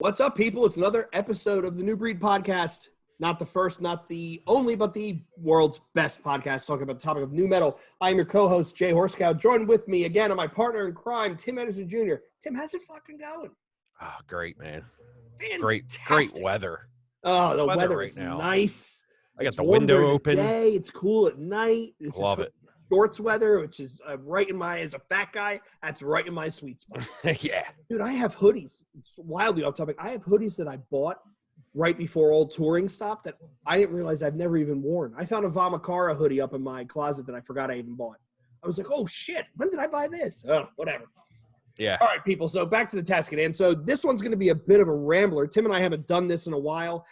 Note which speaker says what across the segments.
Speaker 1: What's up, people? It's another episode of the New Breed Podcast. Not the first, not the only, but the world's best podcast talking about the topic of new metal. I am your co-host, Jay Horskow. Joined with me again are my partner in crime, Tim Anderson Jr. Tim, how's it fucking going?
Speaker 2: Oh, great, man.
Speaker 1: Fantastic.
Speaker 2: Great weather.
Speaker 1: Oh, the weather
Speaker 2: right
Speaker 1: is
Speaker 2: now.
Speaker 1: Nice.
Speaker 2: I got
Speaker 1: It's
Speaker 2: the
Speaker 1: warm
Speaker 2: window
Speaker 1: during the
Speaker 2: open.
Speaker 1: day. It's cool at night.
Speaker 2: Love it.
Speaker 1: Shorts weather, which is right in my, as a fat guy, that's right in my sweet spot.
Speaker 2: Yeah.
Speaker 1: Dude, I have hoodies. It's wildly off topic. I have hoodies that I bought right before all touring stopped that I didn't realize I've never even worn. I found a Vamakara hoodie up in my closet that I forgot I even bought. I was like, oh, shit, when did I buy this? Oh, whatever.
Speaker 2: Yeah.
Speaker 1: All right, people, so back to the task at hand. So this one's going to be a bit of a rambler. Tim and I haven't done this in a while.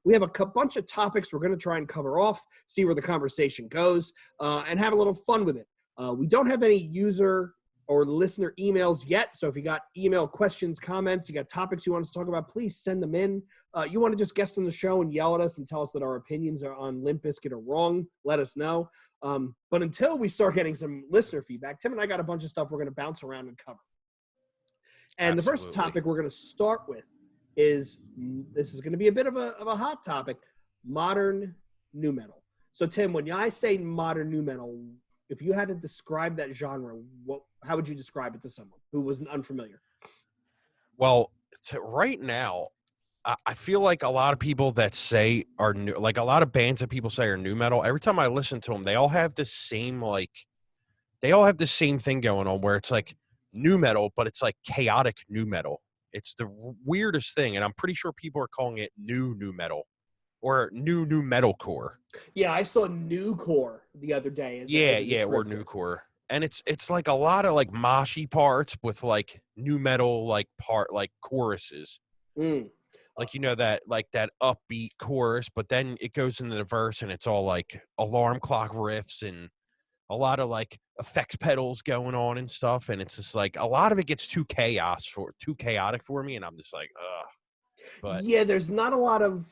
Speaker 1: We have a bunch of topics we're going to try and cover off, see where the conversation goes, and have a little fun with it. We don't have any user or listener emails yet, so if you got email questions, comments, you got topics you want us to talk about, please send them in. You want to just guest on the show and yell at us and tell us that our opinions are on Limp Bizkit are wrong, let us know. But until we start getting some listener feedback, Tim and I got a bunch of stuff we're going to bounce around and cover. And
Speaker 2: Absolutely.
Speaker 1: The first topic we're going to start with is, this is going to be a bit of a hot topic, modern nu metal. So, Tim, when I say modern nu metal, if you had to describe that genre, how would you describe it to someone who was unfamiliar?
Speaker 2: Well, right now, I feel like a lot of people that say are new, like a lot of bands that people say are new metal, every time I listen to them, they all have the same thing going on where it's like new metal, but it's like chaotic new metal. It's the weirdest thing, and I'm pretty sure people are calling it new metal or new metalcore.
Speaker 1: Yeah, I saw new core the other day.
Speaker 2: Or new core. And it's like a lot of like moshy parts with like new metal like choruses. Like, you know, that upbeat chorus, but then it goes into the verse and it's all like alarm clock riffs and a lot of like effects pedals going on and stuff. And it's just like a lot of it gets too chaotic for me. And I'm just like, ugh. But
Speaker 1: yeah, there's not a lot of,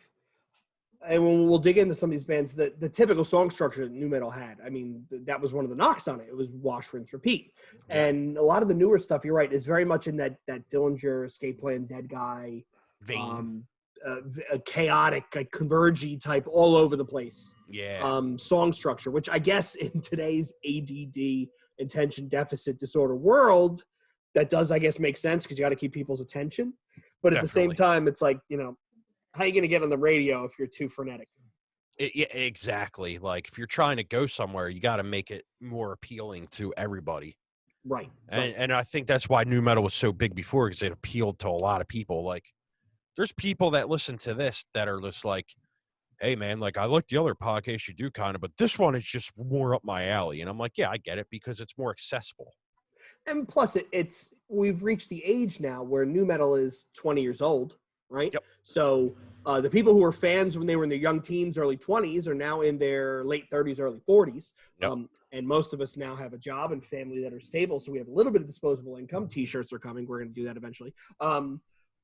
Speaker 1: and we'll dig into some of these bands, the typical song structure that nu metal had. I mean, that was one of the knocks on it. It was wash, rinse, repeat. Yeah. And a lot of the newer stuff, you're right, is very much in that Dillinger, Escape Plan, Dead Guy,
Speaker 2: vein.
Speaker 1: A chaotic, like convergy type, all over the place.
Speaker 2: Yeah.
Speaker 1: Song structure, which I guess in today's ADD, attention deficit disorder world, that does, I guess, make sense because you got to keep people's attention. But at the same time, it's like, you know, how are you going to get on the radio if you're too frenetic?
Speaker 2: Yeah, exactly. Like if you're trying to go somewhere, you got to make it more appealing to everybody.
Speaker 1: Right.
Speaker 2: And I think that's why nu metal was so big before, because it appealed to a lot of people. Like there's people that listen to this that are just like, hey man, like I like the other podcast you do kind of, but this one is just more up my alley. And I'm like, yeah, I get it because it's more accessible.
Speaker 1: And plus we've reached the age now where nu metal is 20 years old. Right.
Speaker 2: Yep.
Speaker 1: So the people who were fans when they were in their young teens, early 20s are now in their late 30s, early 40s.
Speaker 2: Yep.
Speaker 1: And most of us now have a job and family that are stable. So we have a little bit of disposable income. T-shirts are coming. We're going to do that eventually.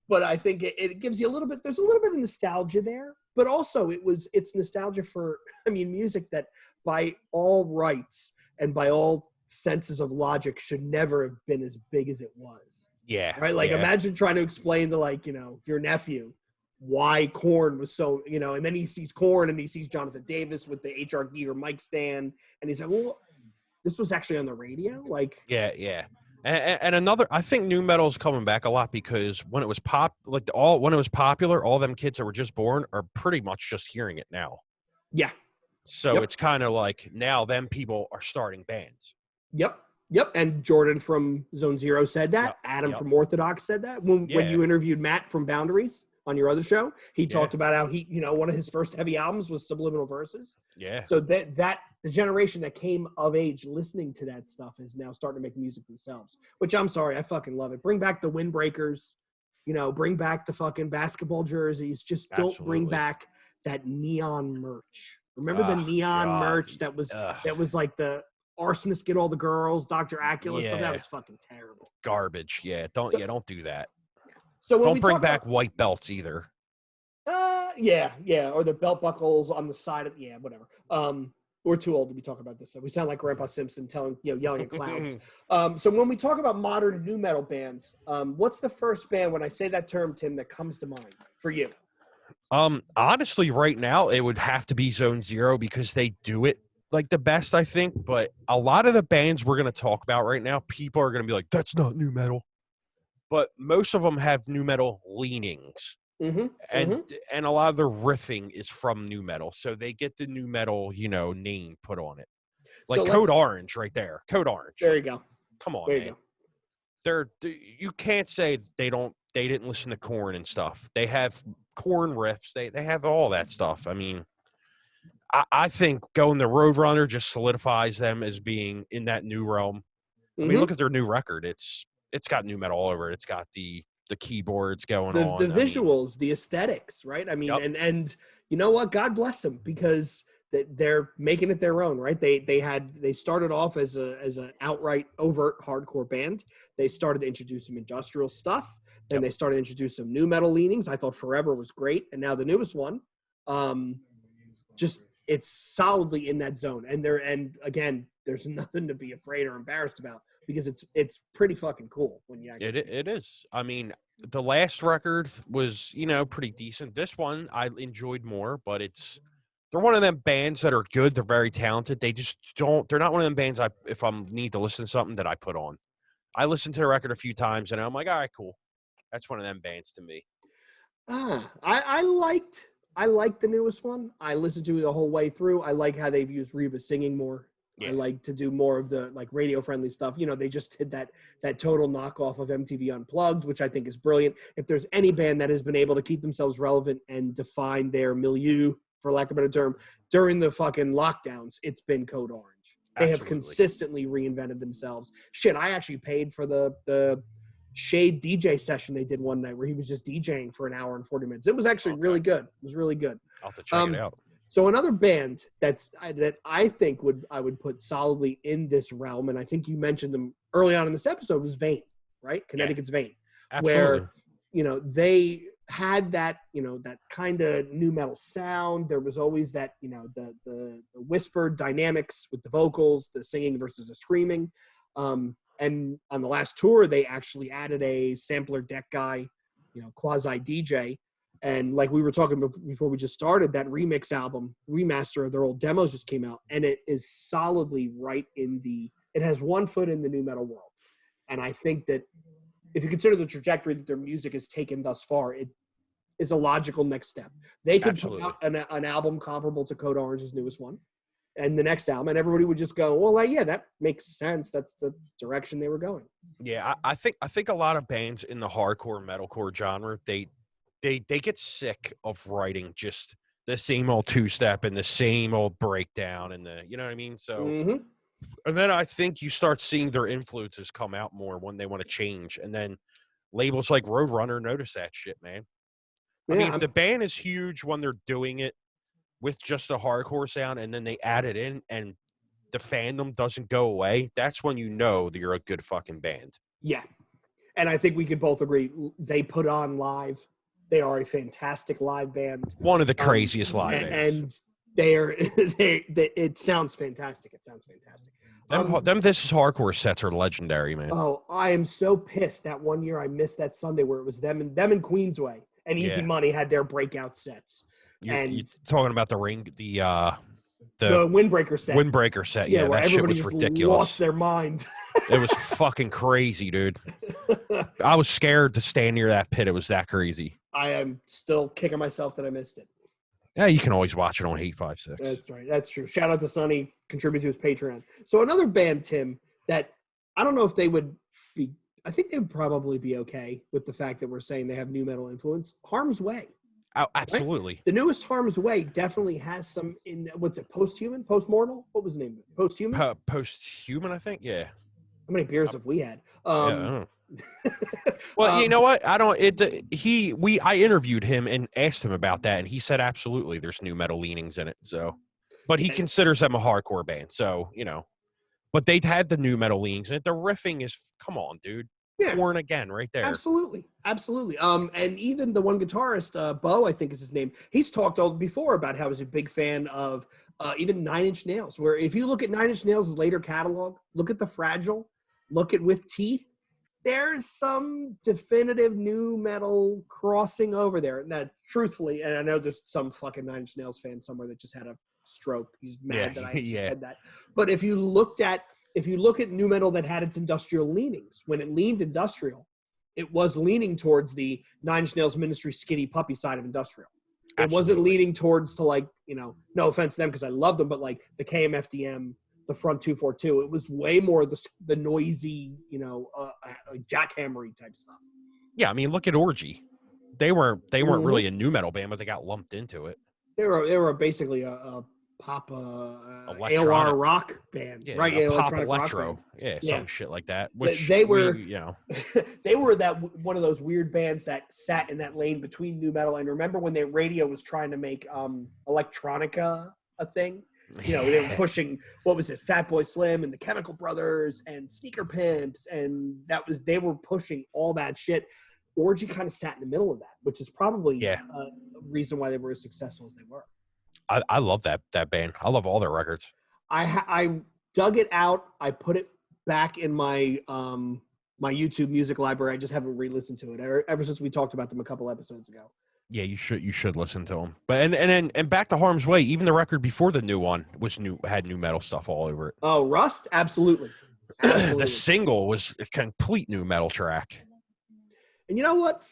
Speaker 1: But I think it gives you there's a little bit of nostalgia there, but also it's nostalgia for, music that by all rights and by all senses of logic should never have been as big as it was.
Speaker 2: Yeah.
Speaker 1: Right. Like imagine trying to explain to like, your nephew why Korn was so, and then he sees Korn and he sees Jonathan Davis with the H.R. Giger mic stand. And he's like, well, this was actually on the radio. Like,
Speaker 2: yeah. And another, I think nu metal is coming back a lot because when it was popular, all them kids that were just born are pretty much just hearing it now.
Speaker 1: Yeah.
Speaker 2: So It's kind of like now them people are starting bands.
Speaker 1: Yep. And Jordan from Zone Zero said that. Yep. Adam from Orthodox said that. When you interviewed Matt from Boundaries on your other show, he talked about how he, one of his first heavy albums was Subliminal Verses.
Speaker 2: Yeah.
Speaker 1: So that the generation that came of age listening to that stuff is now starting to make music themselves, which I'm sorry, I fucking love it. Bring back the windbreakers, bring back the fucking basketball jerseys. Just don't bring back that neon merch. Remember the neon merch that was like the Arsonist Get All the Girls, Dr. Acula, stuff that was fucking terrible.
Speaker 2: Garbage. Yeah, don't do that.
Speaker 1: So
Speaker 2: don't bring back white belts either.
Speaker 1: Yeah, or the belt buckles on the side of whatever. We're too old to be talking about this stuff. We sound like Grandpa Simpson yelling at clouds. So when we talk about modern nu metal bands, what's the first band, when I say that term, Tim, that comes to mind for you?
Speaker 2: Honestly, right now it would have to be Zone Zero because they do it like the best, I think. But a lot of the bands we're going to talk about right now, people are going to be like, "That's not nu metal," but most of them have nu metal leanings, and a lot of the riffing is from nu metal, so they get the nu metal, name put on it. Like
Speaker 1: So
Speaker 2: Code Orange, right there. Code Orange.
Speaker 1: There you go.
Speaker 2: Come on,
Speaker 1: there
Speaker 2: man.
Speaker 1: You go.
Speaker 2: You can't say they didn't listen to Korn and stuff. They have Korn riffs. They have all that stuff. I mean, I think going the Roadrunner just solidifies them as being in that new realm. I mean, look at their new record. It's got nu metal all over it. It's got the keyboards going on.
Speaker 1: The visuals, the aesthetics, right? I mean, and you know what? God bless them, because they're making it their own, right? They started off as an outright overt hardcore band. They started to introduce some industrial stuff. Then they started to introduce some nu metal leanings. I thought Forever was great, and now the newest one, it's solidly in that zone. And again, there's nothing to be afraid or embarrassed about, because it's pretty fucking cool when you actually.
Speaker 2: It is. I mean, the last record was pretty decent. This one I enjoyed more, but they're one of them bands that are good. They're very talented. They just don't. They're not one of them bands if I need to listen to something that I put on. I listened to the record a few times and I'm like, all right, cool. That's one of them bands to me.
Speaker 1: I liked the newest one. I listened to it the whole way through. I like how they've used Reba singing more. Yeah. I like to do more of the like radio friendly stuff. They just did that total knockoff of MTV Unplugged, which I think is brilliant. If there's any band that has been able to keep themselves relevant and define their milieu, for lack of a better term, during the fucking lockdowns, it's been Code Orange. They have consistently reinvented themselves. Shit, I actually paid for the Shade DJ session they did one night where he was just DJing for an hour and 40 minutes. It was actually really good. It was really good.
Speaker 2: I'll have to check it out.
Speaker 1: So another band that I think I would put solidly in this realm, and I think you mentioned them early on in this episode, was Vane, right? Connecticut's Vane.
Speaker 2: Absolutely.
Speaker 1: Where, they had that, that kind of nu metal sound. There was always that, the whispered dynamics with the vocals, the singing versus the screaming. And on the last tour, they actually added a sampler deck guy, quasi DJ. And like we were talking before we just started, that remix album, remaster of their old demos just came out. And it is solidly right it has one foot in the nu metal world. And I think that if you consider the trajectory that their music has taken thus far, it is a logical next step. They could put out an album comparable to Code Orange's newest one, and the next album, and everybody would just go, well, yeah, that makes sense. That's the direction they were going.
Speaker 2: Yeah, I think a lot of bands in the hardcore metalcore genre, they get sick of writing just the same old two-step and the same old breakdown and you know what I mean? So, and then I think you start seeing their influences come out more when they want to change. And then labels like Roadrunner notice that shit, man. I mean, if the band is huge when they're doing it with just a hardcore sound and then they add it in and the fandom doesn't go away, that's when you know that you're a good fucking band.
Speaker 1: Yeah. And I think we could both agree they put on live. They are a fantastic live band.
Speaker 2: One of the craziest live bands.
Speaker 1: And it sounds fantastic. It sounds fantastic.
Speaker 2: Them This Is Hardcore sets are legendary, man.
Speaker 1: Oh, I am so pissed that one year I missed that Sunday where it was them and Queensway and Easy Money had their breakout sets.
Speaker 2: You're talking about the
Speaker 1: Windbreaker set.
Speaker 2: Windbreaker set, yeah,
Speaker 1: where
Speaker 2: that shit was
Speaker 1: just
Speaker 2: ridiculous.
Speaker 1: Lost their mind.
Speaker 2: It was fucking crazy, dude. I was scared to stand near that pit. It was that crazy.
Speaker 1: I am still kicking myself that I missed it.
Speaker 2: Yeah, you can always watch it on 856.
Speaker 1: That's right. That's true. Shout out to Sonny, contribute to his Patreon. So another band, Tim, that I don't know if they would be – I think they would probably be okay with the fact that we're saying they have nu metal influence. Harm's Way.
Speaker 2: Oh, absolutely.
Speaker 1: Right? The newest Harm's Way definitely has some in – what's it, Posthuman? Postmortal? What was the name of it? Posthuman?
Speaker 2: Posthuman, I think, yeah.
Speaker 1: How many beers have we had?
Speaker 2: I don't know. Well, you know what? I interviewed him and asked him about that, and he said absolutely there's nu metal leanings in it. So, but he considers them a hardcore band. So, but they'd had the nu metal leanings in it. The riffing is, come on, dude.
Speaker 1: Yeah.
Speaker 2: Korn again, right there.
Speaker 1: Absolutely. And even the one guitarist, Bo, I think is his name, he's talked before about how he's a big fan of even Nine Inch Nails, where if you look at Nine Inch Nails' later catalog, look at The Fragile, look at With Teeth, there's some definitive new metal crossing over there. Now, truthfully, and I know there's some fucking Nine Inch Nails fan somewhere that just had a stroke. He's mad that I said that. But if you look at new metal that had its industrial leanings, when it leaned industrial, it was leaning towards the Nine Inch Nails Ministry skinny puppy side of industrial. It wasn't leaning towards to like, no offense to them because I love them, but like the KMFDM, the Front 242, it was way more the noisy, jackhammery type stuff.
Speaker 2: Yeah, I mean, look at Orgy. They weren't really a new metal band, but they got lumped into it.
Speaker 1: They were basically a pop AOR rock band, right?
Speaker 2: Yeah, pop electro, some shit like that. Which
Speaker 1: they were, they were that one of those weird bands that sat in that lane between new metal. And remember when their radio was trying to make electronica a thing? They were pushing, what was it, Fatboy Slim and the Chemical Brothers and Sneaker Pimps, and they were pushing all that shit. Orgy kind of sat in the middle of that, which is probably a reason why they were as successful as they were.
Speaker 2: I love that band. I love all their records.
Speaker 1: I dug it out. I put it back in my my YouTube music library. I just haven't re-listened to it ever since we talked about them a couple episodes ago. Yeah,
Speaker 2: you should listen to them. But and back to Harm's Way. Even the record before the new one had new metal stuff all over it.
Speaker 1: Oh, Rust, absolutely.
Speaker 2: The single was a complete new metal track.
Speaker 1: And you know what?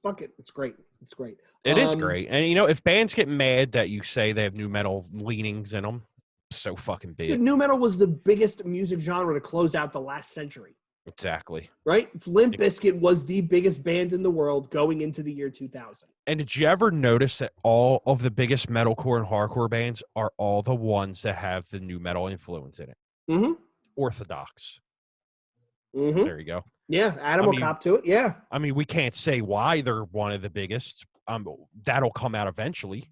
Speaker 1: Fuck it, it's great. It's great.
Speaker 2: It is great. And if bands get mad that you say they have new metal leanings in them, so fucking big.
Speaker 1: Dude, new metal was the biggest music genre to close out the last century.
Speaker 2: Exactly.
Speaker 1: Right? Limp Bizkit was the biggest band in the world going into the year 2000.
Speaker 2: And did you ever notice that all of the biggest metalcore and hardcore bands are all the ones that have the new metal influence in it?
Speaker 1: Mm-hmm.
Speaker 2: Orthodox.
Speaker 1: Mm-hmm.
Speaker 2: There you go.
Speaker 1: Yeah, Adam will cop to it. Yeah.
Speaker 2: I mean, we can't say why they're one of the biggest. That'll come out eventually.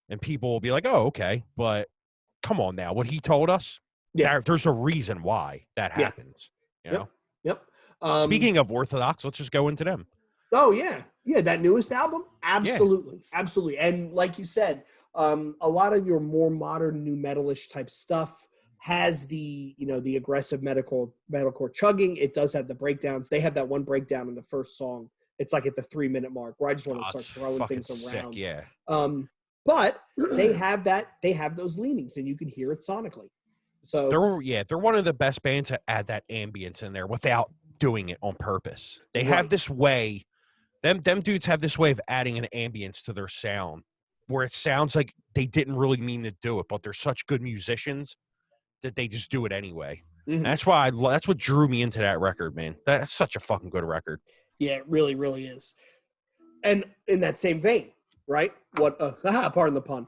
Speaker 2: And people will be like, oh, okay. But come on now. What he told us, there's a reason why that happens.
Speaker 1: Yep.
Speaker 2: Speaking of Orthodox, let's just go into them.
Speaker 1: Oh, yeah. Yeah, that newest album? Absolutely. Yeah. Absolutely. And like you said, a lot of your more modern new metalish type stuff has the aggressive metalcore chugging. It does have the breakdowns. They have that one breakdown in the first song. It's like at the 3-minute mark where I just want to start throwing things around.
Speaker 2: Sick, yeah.
Speaker 1: But they have those leanings and you can hear it sonically. So
Speaker 2: they're one of the best bands to add that ambience in there without doing it on purpose. They have this way, them dudes have this way of adding an ambience to their sound where it sounds like they didn't really mean to do it, but they're such good musicians that they just do it anyway. Mm-hmm. That's what drew me into that record, man. That's such a fucking good record.
Speaker 1: Yeah, it really, really is. And in that same vein, right? Pardon the pun.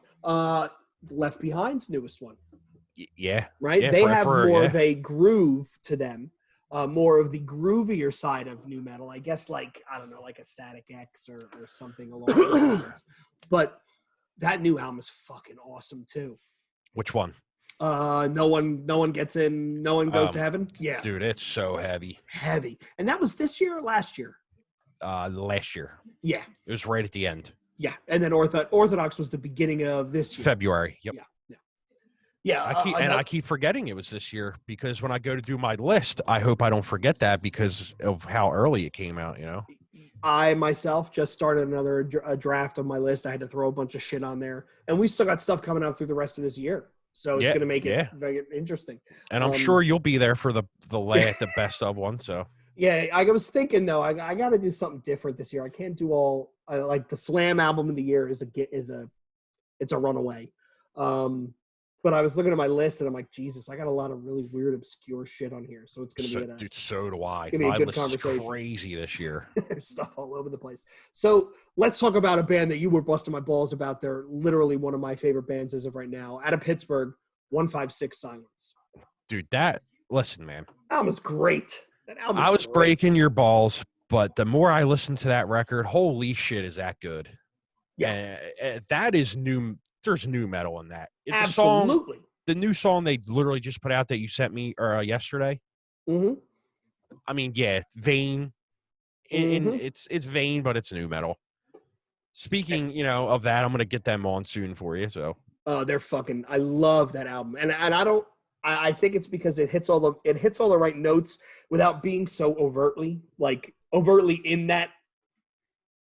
Speaker 1: Left Behind's newest one.
Speaker 2: Yeah.
Speaker 1: Right?
Speaker 2: Yeah,
Speaker 1: they have more of a groove to them, more of the groovier side of new metal. I guess like a Static X or something along those lines. But that new album is fucking awesome too.
Speaker 2: Which one?
Speaker 1: No one gets in, no one goes to heaven. Yeah.
Speaker 2: Dude, it's so heavy.
Speaker 1: Heavy. And that was this year or last year?
Speaker 2: Last year.
Speaker 1: Yeah.
Speaker 2: It was right at the end.
Speaker 1: Yeah. And then Orthodox was the beginning of this year.
Speaker 2: February. Yep.
Speaker 1: Yeah.
Speaker 2: I keep forgetting it was this year because when I go to do my list, I hope I don't forget that because of how early it came out,
Speaker 1: I myself just started another draft of my list. I had to throw a bunch of shit on there. And we still got stuff coming out through the rest of this year. So it's going to make it very interesting.
Speaker 2: And I'm sure you'll be there for the best of one. So
Speaker 1: yeah, I was thinking though, I got to do something different this year. I can't do all like the Slam album of the year it's a runaway. But I was looking at my list and I'm like, Jesus, I got a lot of really weird, obscure shit on here. So it's going to be
Speaker 2: so do I.
Speaker 1: My
Speaker 2: list is crazy this year.
Speaker 1: There's stuff all over the place. So let's talk about a band that you were busting my balls about. They're literally one of my favorite bands as of right now. Out of Pittsburgh, 156 Silence.
Speaker 2: Dude, listen, man.
Speaker 1: That album is great.
Speaker 2: I was breaking your balls, but the more I listen to that record, holy shit, is that good.
Speaker 1: Yeah.
Speaker 2: That is new. There's new metal in that. It's
Speaker 1: absolutely.
Speaker 2: The new song they literally just put out that you sent me yesterday.
Speaker 1: Mm-hmm.
Speaker 2: I mean, yeah, vein. It's vein, but it's new metal. Speaking, of that, I'm gonna get them on soon for you. So.
Speaker 1: They're fucking. I love that album, and I don't. I think it's because it hits all the right notes without being so overtly in that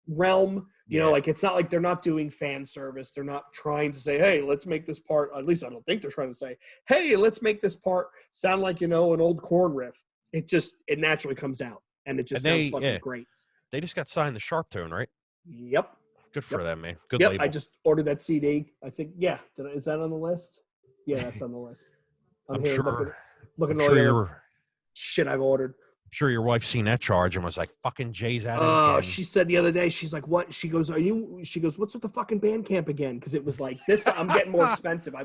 Speaker 1: realm. Like it's not like they're not doing fan service. They're not trying to say, hey, let's make this part. At least I don't think they're trying to say, hey, let's make this part sound like an old Korn riff. It naturally comes out, and it just sounds fucking great.
Speaker 2: They just got signed to Sharp Tone, right?
Speaker 1: Yep.
Speaker 2: Good for them, man. Good label.
Speaker 1: I just ordered that CD. I think, is that on the list? Yeah, that's on the list.
Speaker 2: I'm sure.
Speaker 1: Looking at all the shit I've ordered.
Speaker 2: I'm sure your wife seen that charge and was like, fucking Jay's at it again.
Speaker 1: She said the other day, she's like, what? She goes, what's with the fucking Bandcamp again? Because it was like, this, I'm getting more expensive. I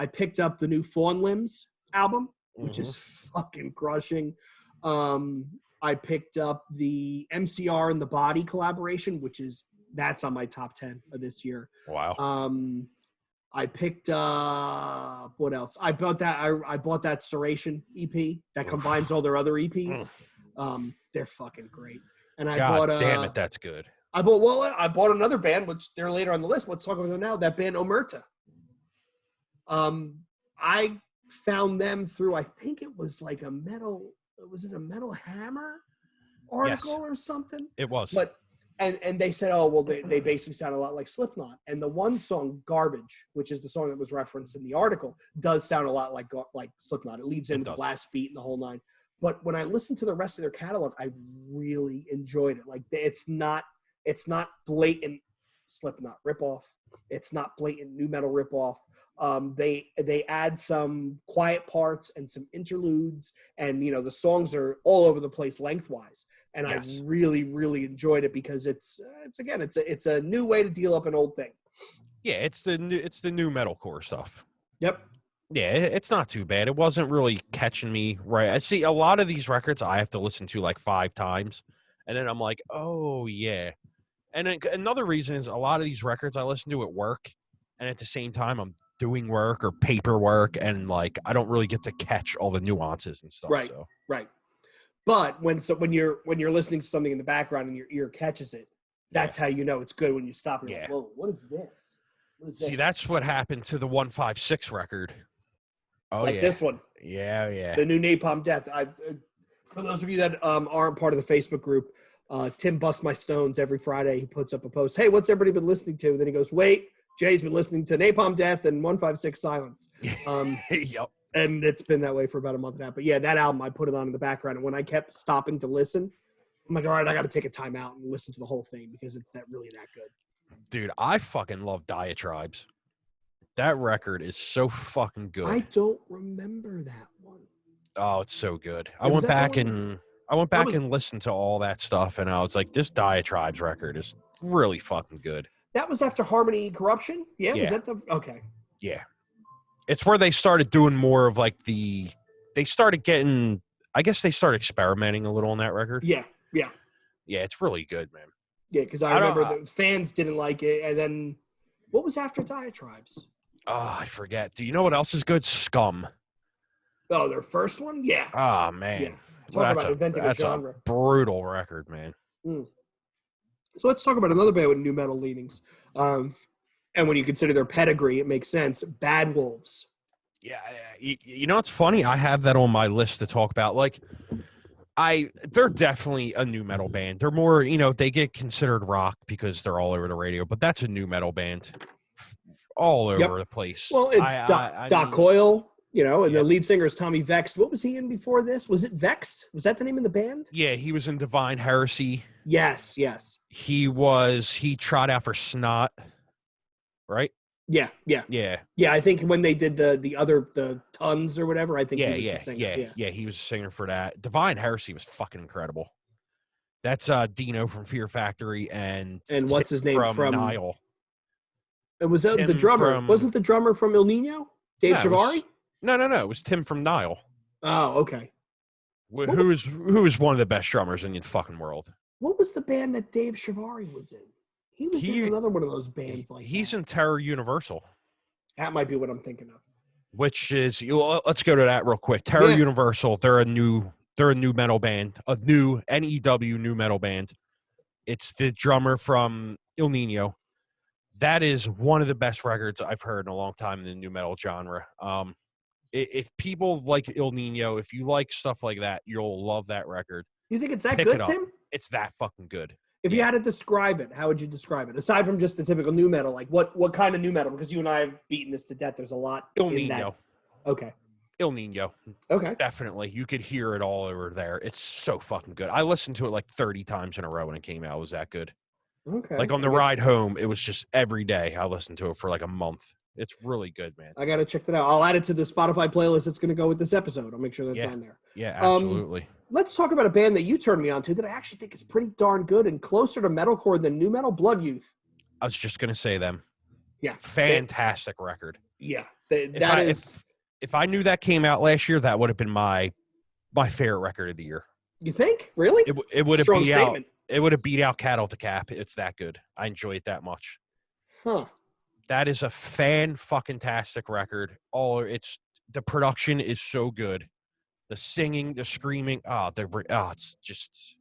Speaker 1: picked up the new Fawn Limbs album, which is fucking crushing. I picked up the MCR and the Body collaboration, that's on my top 10 of this year.
Speaker 2: Wow.
Speaker 1: I picked what else? I bought that Serration EP that combines all their other EPs. They're fucking great. And I bought
Speaker 2: damn it, that's good.
Speaker 1: I bought another band, which they're later on the list. Let's talk about them now. That band Omerta. I found them through, I think it was like a Metal Hammer article or something?
Speaker 2: It was.
Speaker 1: But and they said, oh, well, they basically sound a lot like Slipknot. And the one song, Garbage, which is the song that was referenced in the article, does sound a lot like Slipknot. It leads into the blast beat and the whole nine. But when I listened to the rest of their catalog, I really enjoyed it. Like, it's not blatant Slipknot ripoff. It's not blatant new metal ripoff. They add some quiet parts and some interludes, and the songs are all over the place lengthwise. And yes. I really, really enjoyed it because it's a new way to deal up an old thing.
Speaker 2: Yeah, it's the new metalcore stuff.
Speaker 1: Yep.
Speaker 2: Yeah, it's not too bad. It wasn't really catching me right. I see a lot of these records I have to listen to like 5 times, and then I'm like, oh yeah. And then another reason is a lot of these records I listen to at work, and at the same time I'm doing work or paperwork, and like I don't really get to catch all the nuances and stuff.
Speaker 1: Right.
Speaker 2: So.
Speaker 1: Right. But when you're listening to something in the background and your ear catches it, that's how you know it's good when you stop and you're like, whoa, what is this?
Speaker 2: See, that's what happened to the 156 record. Oh,
Speaker 1: like this one.
Speaker 2: Yeah.
Speaker 1: The new Napalm Death. For those of you that aren't part of the Facebook group, Tim Bust My Stones every Friday. He puts up a post. Hey, what's everybody been listening to? And then he goes, wait, Jay's been listening to Napalm Death and 156 Silence.
Speaker 2: Yep.
Speaker 1: And it's been that way for about a month and a half. But yeah, that album, I put it on in the background. And when I kept stopping to listen, I'm like, all right, I got to take a time out and listen to the whole thing because it's really that good.
Speaker 2: Dude, I fucking love Diatribes. That record is so fucking good.
Speaker 1: I don't remember that one.
Speaker 2: Oh, it's so good. I went back and listened to all that stuff, and I was like, this Diatribes record is really fucking good.
Speaker 1: That was after Harmony Corruption? Yeah. Was that okay.
Speaker 2: Yeah. It's where they started doing more of like they started experimenting a little on that record.
Speaker 1: Yeah. Yeah,
Speaker 2: it's really good, man.
Speaker 1: Yeah, because I remember the fans didn't like it, and then what was after Diatribes?
Speaker 2: Oh, I forget. Do you know what else is good? Scum.
Speaker 1: Oh, their first one? Yeah.
Speaker 2: Oh, man.
Speaker 1: Yeah. Talk about inventing a genre.
Speaker 2: A brutal record, man.
Speaker 1: So let's talk about another band with new metal leanings. And when you consider their pedigree, it makes sense. Bad Wolves.
Speaker 2: Yeah. You know, it's funny. I have that on my list to talk about. Like, they're definitely a new metal band. They're more, they get considered rock because they're all over the radio, but that's a new metal band all over the place.
Speaker 1: Well, it's Doc Coyle, and the lead singer is Tommy Vext. What was he in before this? Was it Vext? Was that the name of the band?
Speaker 2: Yeah, he was in Divine Heresy.
Speaker 1: Yes.
Speaker 2: He trot out for Snot, right?
Speaker 1: Yeah. I think when they did the Tons or whatever, I think he was the singer.
Speaker 2: Yeah, he was a singer for that. Divine Heresy was fucking incredible. That's Dino from Fear Factory and
Speaker 1: what's his name from
Speaker 2: Nile.
Speaker 1: It was the drummer. Wasn't the drummer from El Nino? Dave Shivari?
Speaker 2: No. It was Tim from Nile.
Speaker 1: Oh, okay.
Speaker 2: Who is one of the best drummers in the fucking world?
Speaker 1: What was the band that Dave Shivari was in? He was in another one of those bands
Speaker 2: He's in Terror Universal.
Speaker 1: That might be what I'm thinking of.
Speaker 2: Which is, let's go to that real quick. Terror Universal, they're a new They're a new metal band, a new NEW new metal band. It's the drummer from Il Nino. That is one of the best records I've heard in a long time in the new metal genre. If people like Il Nino, if you like stuff like that, you'll love that record.
Speaker 1: You think it's that
Speaker 2: Pick
Speaker 1: good,
Speaker 2: it up.
Speaker 1: Tim?
Speaker 2: It's that fucking good.
Speaker 1: If you had to describe it, how would you describe it? Aside from just the typical new metal, like what kind of new metal? Because you and I have beaten this to death. There's a lot.
Speaker 2: Il
Speaker 1: in
Speaker 2: Nino.
Speaker 1: That. Okay.
Speaker 2: Il Nino.
Speaker 1: Okay.
Speaker 2: Definitely. You could hear it all over there. It's so fucking good. I listened to it like 30 times in a row when it came out. It was that good.
Speaker 1: Okay.
Speaker 2: Like on the ride home, it was just every day. I listened to it for like a month. It's really good, man.
Speaker 1: I got to check that out. I'll add it to the Spotify playlist that's going to go with this episode. I'll make sure that's on there.
Speaker 2: Yeah, absolutely.
Speaker 1: Let's talk about a band that you turned me on to that I actually think is pretty darn good and closer to metalcore than new metal, Blood Youth.
Speaker 2: I was just going to say them.
Speaker 1: Yeah.
Speaker 2: Fantastic record.
Speaker 1: Yeah.
Speaker 2: If I knew that came out last year, that would have been my favorite record of the year.
Speaker 1: You think? Really?
Speaker 2: It would have beat out. It would have beat out Cattle to Cap. It's that good. I enjoy it that much.
Speaker 1: Huh.
Speaker 2: That is a fan-fucking-tastic record. The production is so good. The singing, the screaming, it's just,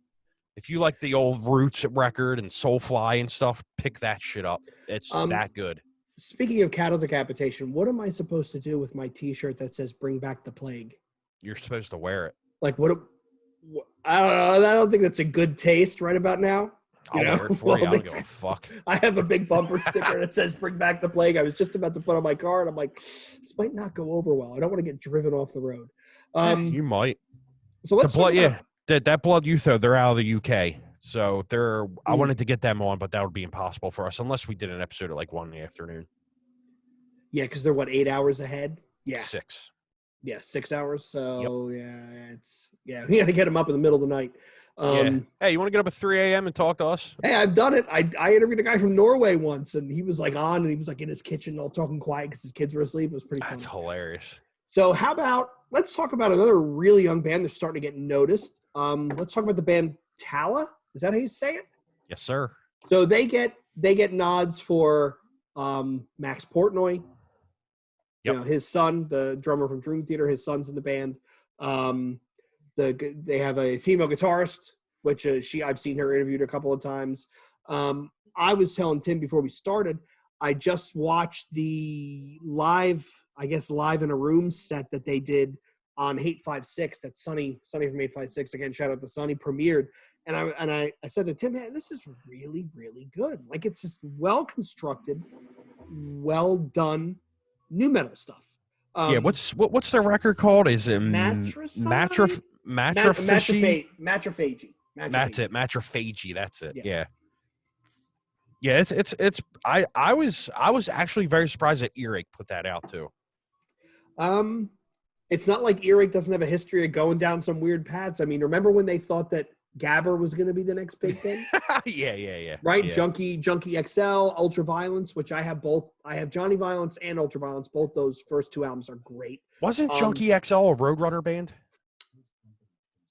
Speaker 2: if you like the old Roots record and Soulfly and stuff, pick that shit up. It's that good.
Speaker 1: Speaking of cattle decapitation, what am I supposed to do with my T-shirt that says "Bring Back the Plague"?
Speaker 2: You're supposed to wear it.
Speaker 1: Like what? I don't know. I don't think that's a good taste right about now.
Speaker 2: I'll wear it for you. I don't give a fuck.
Speaker 1: I have a big bumper sticker that says "Bring Back the Plague." I was just about to put on my car, and I'm like, this might not go over well. I don't want to get driven off the road.
Speaker 2: You might.
Speaker 1: So let's
Speaker 2: that Blood Youth, though, they're out of the UK. So I wanted to get them on, but that would be impossible for us unless we did an episode at like 1 in the afternoon.
Speaker 1: Yeah, because they're 8 hours ahead? Yeah.
Speaker 2: 6.
Speaker 1: Yeah, 6 hours. So we got to get them up in the middle of the night.
Speaker 2: Hey, you want to get up at 3 a.m. and talk to us?
Speaker 1: Hey, I've done it. I interviewed a guy from Norway once, and he was like on, and he was like in his kitchen all talking quiet because his kids were asleep. It was pretty fun.
Speaker 2: That's hilarious.
Speaker 1: So how about, let's talk about another really young band that's starting to get noticed. Let's talk about the band Tala. Is that how you say it?
Speaker 2: Yes, sir. So
Speaker 1: they get nods for Max Portnoy.
Speaker 2: Yep.
Speaker 1: You know, his son, the drummer from Dream Theater, his son's in the band. They have a female guitarist, which I've seen her interviewed a couple of times. I was telling Tim before we started, I just watched the live in a room set that they did on 856. That Sonny from 856, again, shout out to Sonny, premiered. And I said to Tim, man, this is really, really good. Like, it's just well constructed, well done new metal stuff.
Speaker 2: What's the record called? Is it
Speaker 1: Matrophagy?
Speaker 2: That's it. Matrophagy. That's it. Yeah. Yeah, it's I was actually very surprised that Earache put that out too.
Speaker 1: It's not like Earache doesn't have a history of going down some weird paths. I mean, remember when they thought that Gabber was going to be the next big thing?
Speaker 2: Yeah.
Speaker 1: Right?
Speaker 2: Yeah.
Speaker 1: Junkie XL, Ultraviolence, which I have both. I have Johnny Violence and Ultraviolence. Both those first two albums are great.
Speaker 2: Wasn't Junkie XL a Roadrunner band?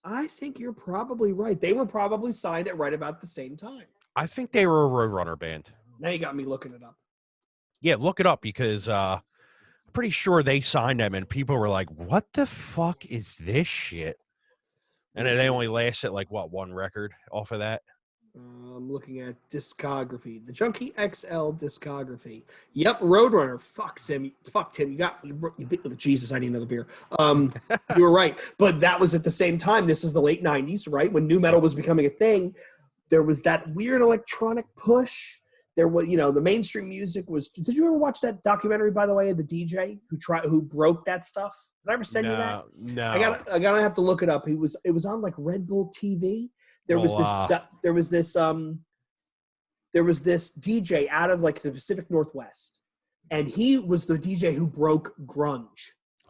Speaker 1: I think you're probably right. They were probably signed at right about the same time.
Speaker 2: I think they were a Roadrunner band.
Speaker 1: Now you got me looking it up.
Speaker 2: Yeah, look it up because I'm pretty sure they signed them and people were like, what the fuck is this shit? And they only lasted like, one record off of that?
Speaker 1: I'm looking at discography. The Junkie XL discography. Yep, Roadrunner. Fuck, Tim. Jesus, I need another beer. You were right. But that was at the same time. This is the late 90s, right? When new metal was becoming a thing. There was that weird electronic push. There was, the mainstream music was. Did you ever watch that documentary, by the way, of the DJ who broke that stuff? Did I ever send you that?
Speaker 2: No.
Speaker 1: I gotta have to look it up. It was on like Red Bull TV. There was this DJ out of like the Pacific Northwest, and he was the DJ who broke grunge.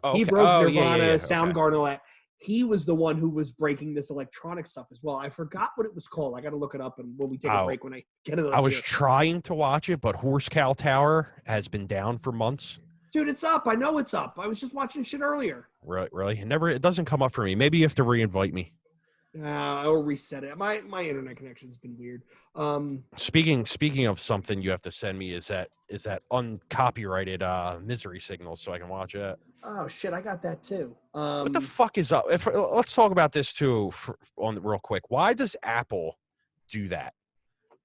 Speaker 2: Okay.
Speaker 1: He broke Nirvana,
Speaker 2: yeah.
Speaker 1: Soundgarden, and all that. He was the one who was breaking this electronic stuff as well. I forgot what it was called. I got to look it up, and when we take a break, when I get it.
Speaker 2: I was trying to watch it, but Horse Cow Tower has been down for months.
Speaker 1: Dude, it's up. I know it's up. I was just watching shit earlier.
Speaker 2: Really? It doesn't come up for me. Maybe you have to re-invite me.
Speaker 1: Or reset it. My internet connection's been weird.
Speaker 2: Speaking of something you have to send me is that uncopyrighted Misery Signals so I can watch it.
Speaker 1: Oh shit, I got that too.
Speaker 2: What the fuck is up? Let's talk about this too real quick. Why does Apple do that?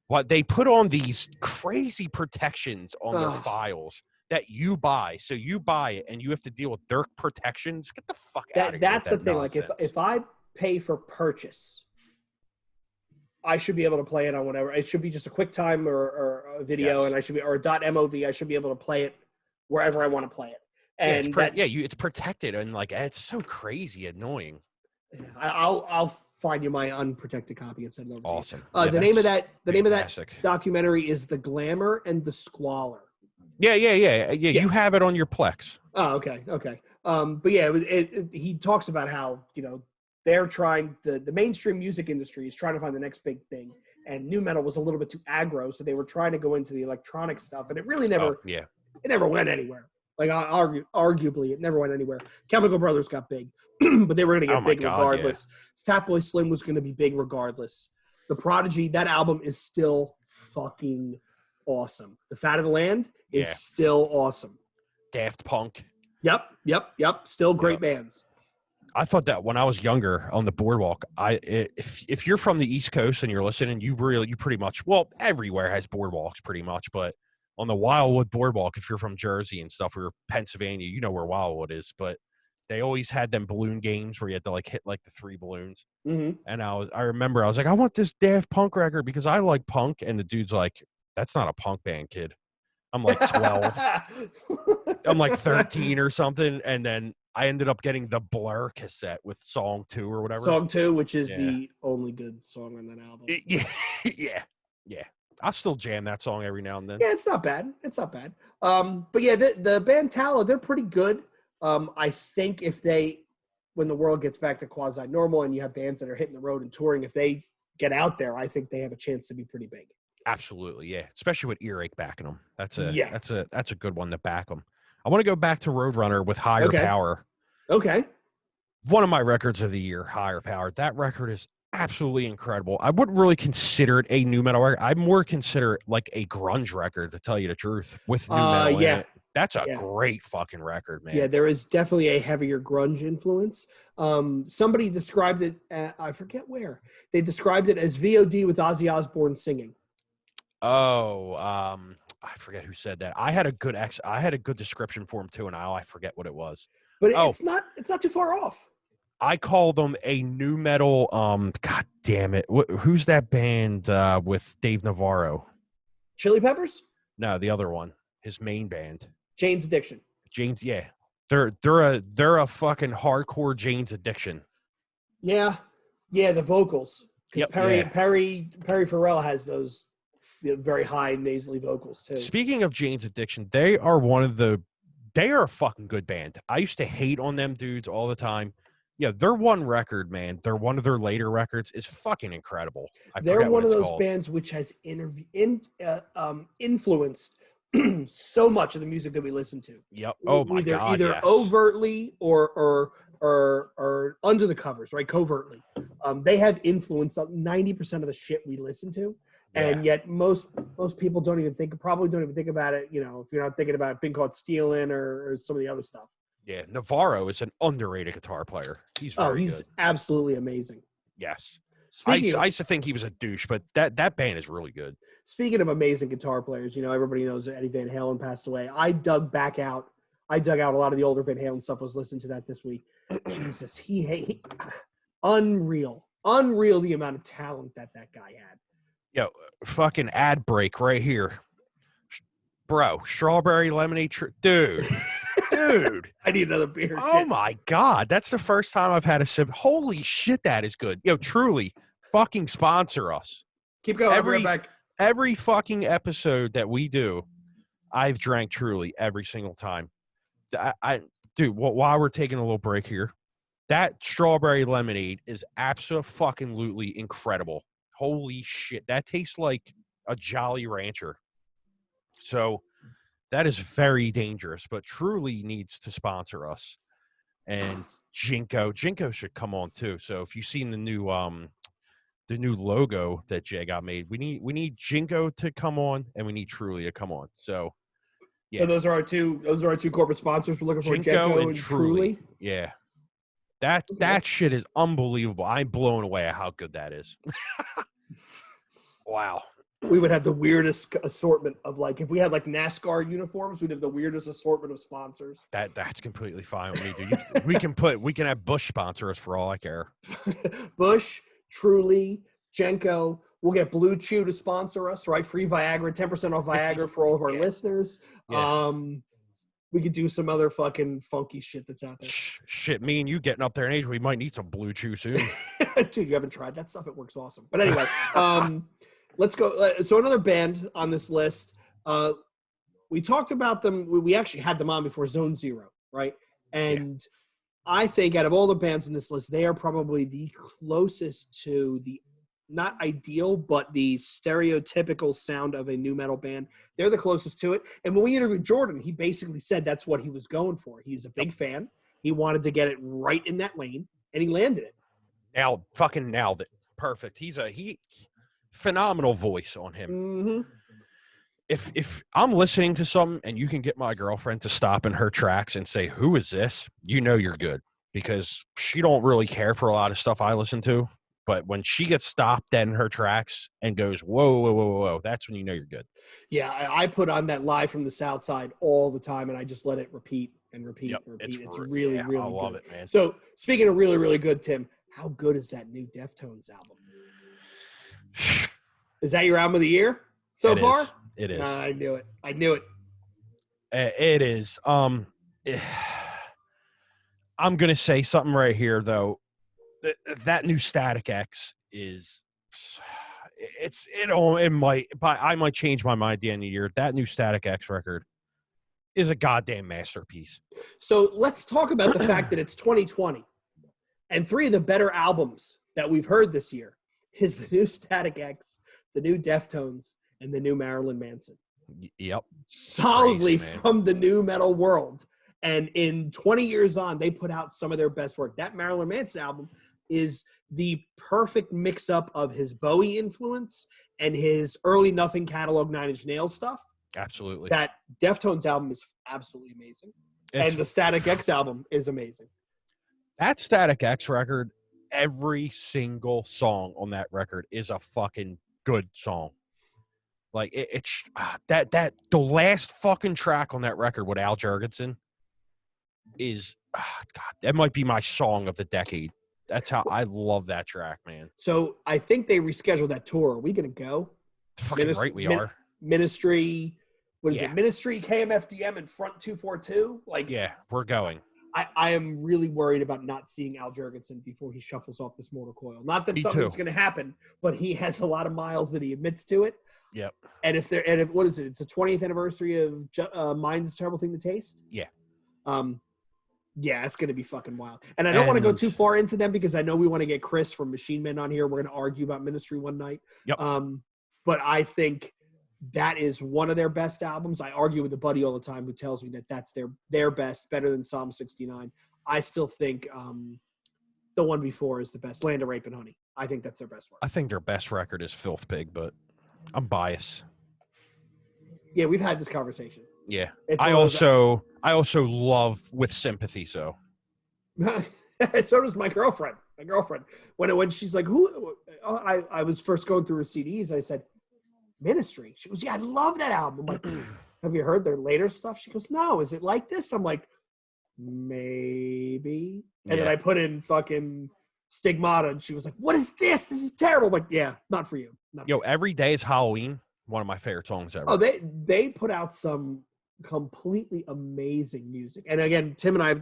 Speaker 2: What they put on these crazy protections on their files that you buy. So you buy it and you have to deal with their protections. Get the fuck out of here.
Speaker 1: That's
Speaker 2: with
Speaker 1: the
Speaker 2: that
Speaker 1: thing.
Speaker 2: nonsense.
Speaker 1: Like if I pay for purchase, I should be able to play it on whatever. It should be just a QuickTime or a video, and I should be or a .mov. I should be able to play it wherever I want to play it. And
Speaker 2: it's protected and like it's so crazy annoying.
Speaker 1: I'll find you my unprotected copy and send it over to you.
Speaker 2: Awesome.
Speaker 1: The name of that documentary is The Glamour and the Squalor.
Speaker 2: Yeah. You have it on your Plex.
Speaker 1: Oh, okay. But yeah, he talks about how, they're trying, the mainstream music industry is trying to find the next big thing. And nu metal was a little bit too aggro, so they were trying to go into the electronic stuff, and it really never went anywhere. Like, arguably, it never went anywhere. Chemical Brothers got big, but they were going to get big regardless. Yeah. Fatboy Slim was going to be big regardless. The Prodigy, that album is still fucking awesome. The Fat of the Land is still awesome.
Speaker 2: Daft Punk.
Speaker 1: Yep. Still great bands.
Speaker 2: I thought that when I was younger on the boardwalk, if you're from the East Coast and you're listening, you pretty much, well, everywhere has boardwalks pretty much, but on the Wildwood boardwalk, if you're from Jersey and stuff or Pennsylvania, you know where Wildwood is, but they always had them balloon games where you had to like hit like the 3 balloons. Mm-hmm. And I remember I was like, I want this Daft Punk record because I like punk. And the dude's like, that's not a punk band, kid. I'm like 12. I'm like 13 or something. And then I ended up getting the Blur cassette with Song 2 or whatever.
Speaker 1: Song 2, which is the only good song on that album.
Speaker 2: Yeah. I'll still jam that song every now and then.
Speaker 1: Yeah, it's not bad. But yeah, the band Tala, they're pretty good. I think when the world gets back to quasi-normal and you have bands that are hitting the road and touring, if they get out there, I think they have a chance to be pretty big.
Speaker 2: Absolutely, yeah. Especially with Earache backing them. That's a good one to back them. I want to go back to Roadrunner with Higher Power.
Speaker 1: Okay.
Speaker 2: One of my records of the year, Higher Power. That record is absolutely incredible. I wouldn't really consider it a nu metal record. I more consider it like a grunge record, to tell you the truth, with nu metal in it. That's a great fucking record, man.
Speaker 1: Yeah, there is definitely a heavier grunge influence. Somebody described it, I forget where. They described it as VOD with Ozzy Osbourne singing.
Speaker 2: Oh, I forget who said that. I had a good description for him too, and I forget what it was.
Speaker 1: But it's not too far off.
Speaker 2: I call them a nu metal. God damn it! Who's that band with Dave Navarro?
Speaker 1: Chili Peppers?
Speaker 2: No, the other one. His main band.
Speaker 1: Jane's Addiction.
Speaker 2: Jane's, yeah. They're a fucking hardcore Jane's Addiction.
Speaker 1: Yeah, the vocals. Because Perry Farrell has those very high nasally vocals too.
Speaker 2: Speaking of Jane's Addiction, they are a fucking good band. I used to hate on them dudes all the time. Yeah, their one record, man, one of their later records is fucking incredible.
Speaker 1: They're one of those bands which has influenced so much of the music that we listen to.
Speaker 2: Yep. Oh my God.
Speaker 1: Either overtly or under the covers, right? Covertly. They have influenced 90% of the shit we listen to. And yet most people probably don't even think about it, if you're not thinking about being caught stealing or some of the other stuff.
Speaker 2: Yeah, Navarro is an underrated guitar player. He's good.
Speaker 1: Absolutely amazing.
Speaker 2: Yes. I used to think he was a douche, but that band is really good.
Speaker 1: Speaking of amazing guitar players, everybody knows that Eddie Van Halen passed away. I dug out a lot of the older Van Halen stuff. I was listening to that this week. Jesus, he unreal the amount of talent that guy had.
Speaker 2: Yo, fucking ad break right here. Bro, strawberry lemonade, dude.
Speaker 1: I need another beer.
Speaker 2: Oh my God, that's the first time I've had a sip. Holy shit, that is good. Yo, truly, fucking sponsor us.
Speaker 1: Keep going. I'll be right back.
Speaker 2: Every fucking episode that we do, I've drank Truly every single time. Dude, while we're taking a little break here, that strawberry lemonade is absolutely incredible. Holy shit, that tastes like a Jolly Rancher. So that is very dangerous, but Truly needs to sponsor us. And Jinko. Jinko should come on too. So if you've seen the new logo that Jay got made, we need Jinko to come on, and we need Truly to come on. So yeah.
Speaker 1: So those are our two corporate sponsors we're looking for.
Speaker 2: Jinko
Speaker 1: and Truly.
Speaker 2: Yeah. That shit is unbelievable. I'm blown away at how good that is. Wow.
Speaker 1: We would have the weirdest assortment of, like, if we had like NASCAR uniforms, we'd have the weirdest assortment of sponsors.
Speaker 2: That's completely fine with me, dude. We can have Bush sponsor us for all I care.
Speaker 1: Bush, Truly, Jenko. We'll get Blue Chew to sponsor us, right? Free Viagra, 10% off Viagra for all of our listeners. Yeah. We could do some other fucking funky shit that's out there.
Speaker 2: Shit, me and you getting up there in age, we might need some Blue Chew soon.
Speaker 1: Dude, you haven't tried that stuff? It works awesome. But anyway, let's go. So another band on this list. We talked about them. We actually had them on before Zone Zero, right? And I think out of all the bands in this list, they are probably the closest to the, not ideal, but the stereotypical sound of a nu metal band. They're the closest to it. And when we interviewed Jordan, he basically said that's what he was going for. He's a big fan. He wanted to get it right in that lane, and he landed it.
Speaker 2: Fucking nailed it. Perfect. He phenomenal voice on him.
Speaker 1: Mm-hmm.
Speaker 2: If I'm listening to something and you can get my girlfriend to stop in her tracks and say, "Who is this?" You know you're good, because she don't really care for a lot of stuff I listen to. But when she gets stopped dead in her tracks and goes, whoa, whoa, whoa, whoa, that's when you know you're good.
Speaker 1: Yeah, I put on that Live from the South Side all the time, and I just let it repeat and repeat and repeat. It's really, really good. I love it, man. So speaking of really, really good, Tim, how good is that new Deftones album? Is that your album of the year so far?
Speaker 2: It is.
Speaker 1: I knew it.
Speaker 2: It is. I'm going to say something right here, though. That new Static X is, I might change my mind at the end of the year. That new Static X record is a goddamn masterpiece.
Speaker 1: So let's talk about the fact that it's 2020, and three of the better albums that we've heard this year is the new Static X, the new Deftones, and the new Marilyn Manson.
Speaker 2: Yep.
Speaker 1: Solidly crazy, from the nu metal world. And in 20 years on, they put out some of their best work. That Marilyn Manson album is the perfect mix-up of his Bowie influence and his early Nothing catalog 9 Inch Nails stuff.
Speaker 2: Absolutely.
Speaker 1: That Deftones album is absolutely amazing. And the Static X album is amazing. That
Speaker 2: Static X record, every single song on that record is a fucking good song. Like, the last fucking track on that record with Al Jurgensen is, God, that might be my song of the decade. That's how I love that track, man.
Speaker 1: So I think they rescheduled that tour. Are we going to go?
Speaker 2: Fucking right we are.
Speaker 1: Ministry, what is it? Ministry, KMFDM, and Front 242? Like,
Speaker 2: yeah, we're going.
Speaker 1: I am really worried about not seeing Al Jurgensen before he shuffles off this mortal coil. Not that something's going to happen, but he has a lot of miles that he admits to it.
Speaker 2: Yep.
Speaker 1: And if what is it? It's the 20th anniversary of Mind is a Terrible Thing to Taste.
Speaker 2: Yeah.
Speaker 1: Yeah, it's going to be fucking wild. And I don't want to go too far into them because I know we want to get Chris from Machine Men on here. We're going to argue about Ministry one night.
Speaker 2: Yep.
Speaker 1: But I think that is one of their best albums. I argue with a buddy all the time who tells me that that's their best, better than Psalm 69. I still think the one before is the best, Land of Rape and Honey. I think that's their best work.
Speaker 2: I think their best record is Filth Pig, but I'm biased.
Speaker 1: Yeah, we've had this conversation.
Speaker 2: Yeah. I also love With Sympathy, so.
Speaker 1: So does my girlfriend. When she's like, I was first going through her CDs, I said, Ministry. She goes, yeah, I love that album. I'm like, have you heard their later stuff? She goes, no, is it like this? I'm like, maybe. And then I put in fucking Stigmata, and she was like, what is this? This is terrible. I'm like, yeah, not for you.
Speaker 2: Every Day is Halloween. One of my favorite songs ever.
Speaker 1: Oh, they put out some completely amazing music. And again, Tim and I,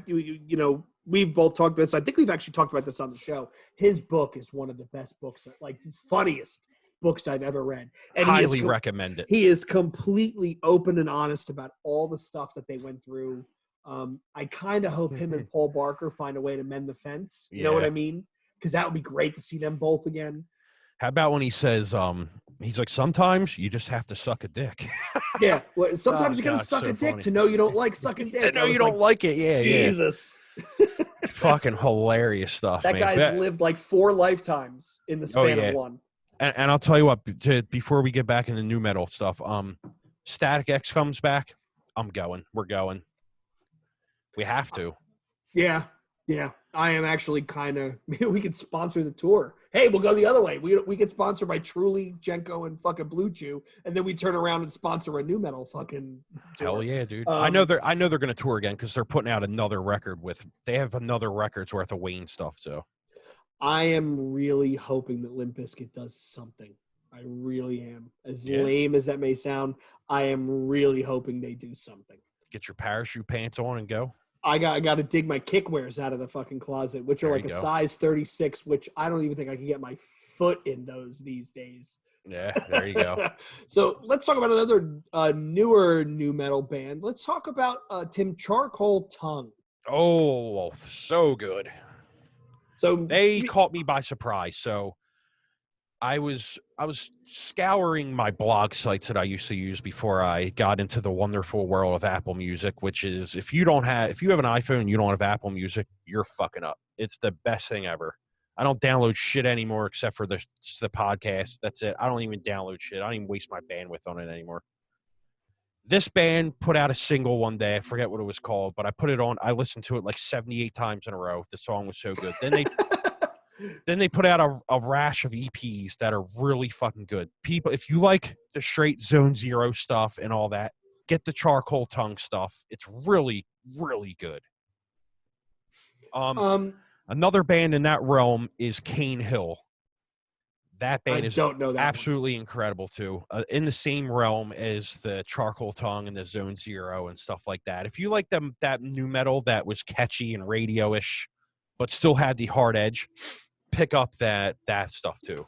Speaker 1: we've both talked about this. I think we've actually talked about this on the show. His book is one of the best books, like funniest books I've ever read. And
Speaker 2: highly recommend it.
Speaker 1: He is completely open and honest about all the stuff that they went through. I kind of hope him and Paul Barker find a way to mend the fence. You know what I mean? Because that would be great to see them both again.
Speaker 2: How about when he says, he's like, sometimes you just have to suck a dick.
Speaker 1: Yeah. Well, sometimes you got to suck a dick to know you don't like sucking dick.
Speaker 2: To know you don't like it. Yeah.
Speaker 1: Jesus.
Speaker 2: Fucking hilarious stuff,
Speaker 1: That
Speaker 2: man.
Speaker 1: guy's lived like 4 lifetimes in the span of one.
Speaker 2: And I'll tell you what, before we get back into new metal stuff, Static X comes back. I'm going. We're going. We have to.
Speaker 1: Yeah. I am actually kind of. We could sponsor the tour. Hey, we'll go the other way. We get sponsored by Truly, Jenko, and fucking Blue Chew, and then we turn around and sponsor a new metal fucking tour.
Speaker 2: Hell yeah, dude! I know they're going to tour again because they're putting out another record they have another record's worth of Wayne stuff. So
Speaker 1: I am really hoping that Limp Bizkit does something. I really am. As lame as that may sound, I am really hoping they do something.
Speaker 2: Get your parachute pants on and go.
Speaker 1: I got to dig my kickwares out of the fucking closet, which are like a size 36, which I don't even think I can get my foot in those these days.
Speaker 2: Yeah, there you go.
Speaker 1: So let's talk about another newer new metal band. Let's talk about Tim Charcoal Tongue.
Speaker 2: Oh, so good. So they caught me by surprise. So I was scouring my blog sites that I used to use before I got into the wonderful world of Apple Music, which is if you have an iPhone and you don't have Apple Music, you're fucking up. It's the best thing ever. I don't download shit anymore except for the podcast. That's it. I don't even download shit. I don't even waste my bandwidth on it anymore. This band put out a single one day. I forget what it was called, but I put it on. I listened to it like 78 times in a row. The song was so good. Then they put out a rash of EPs that are really fucking good. People, if you like the straight Zone Zero stuff and all that, get the Charcoal Tongue stuff. It's really, really good. Another band in that realm is Cane Hill. That band is absolutely incredible too. In the same realm as the Charcoal Tongue and the Zone Zero and stuff like that. If you like that new metal that was catchy and radio-ish, but still had the hard edge, pick up that stuff too.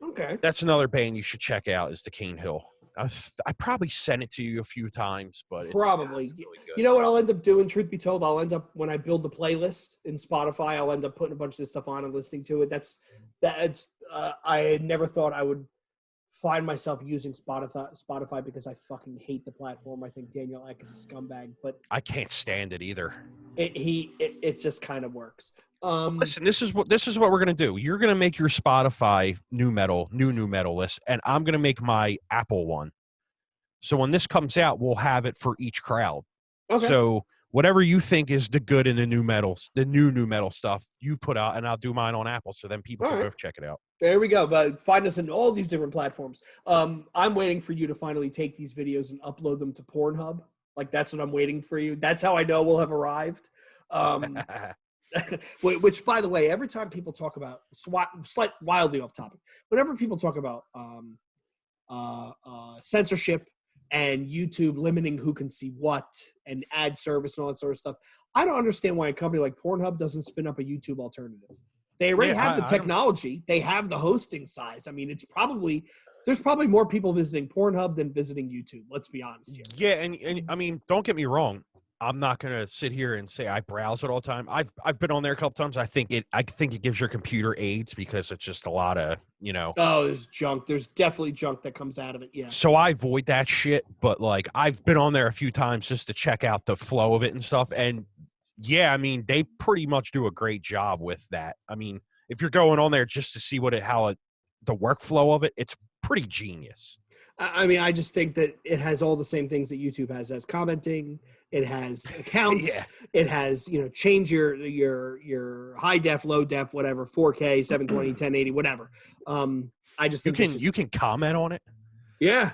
Speaker 1: Okay.
Speaker 2: That's another band you should check out is the Cane Hill. I probably sent it to you a few times, but
Speaker 1: probably.
Speaker 2: It's really good.
Speaker 1: You know what I'll end up doing, truth be told? I'll end up, when I build the playlist in Spotify, I'll end up putting a bunch of this stuff on and listening to it. I never thought I would find myself using Spotify because I fucking hate the platform. I think Daniel Ek is a scumbag, but
Speaker 2: I can't stand it either.
Speaker 1: It just kind of works.
Speaker 2: Listen, this is what we're gonna do. You're gonna make your Spotify new metal list, and I'm gonna make my Apple one. So when this comes out, we'll have it for each crowd. Okay. So whatever you think is the good in the new metal stuff, you put out, and I'll do mine on Apple, so then people can both check it out.
Speaker 1: There we go. But find us in all these different platforms. I'm waiting for you to finally take these videos and upload them to Pornhub. Like that's what I'm waiting for you. That's how I know we'll have arrived. Which, by the way, every time people talk about wildly off topic, whenever people talk about censorship and YouTube limiting who can see what and ad service and all that sort of stuff, I don't understand why a company like Pornhub doesn't spin up a YouTube alternative. They already have the technology. They have the hosting size. I mean, there's probably more people visiting Pornhub than visiting YouTube. Let's be honest here.
Speaker 2: Yeah, and I mean, don't get me wrong. I'm not going to sit here and say I browse it all the time. I've been on there a couple times. I think it gives your computer aids because it's just a lot of,
Speaker 1: Oh, there's junk. There's definitely junk that comes out of it. Yeah.
Speaker 2: So I avoid that shit, but like I've been on there a few times just to check out the flow of it and stuff. And yeah, I mean, they pretty much do a great job with that. I mean, if you're going on there just to see the workflow of it, it's pretty genius.
Speaker 1: I mean, I just think that it has all the same things that YouTube has. It has commenting, it has accounts, It has, change your high def, low def, whatever, 4K, 720, 1080, whatever. I just think
Speaker 2: you can comment on it.
Speaker 1: Yeah.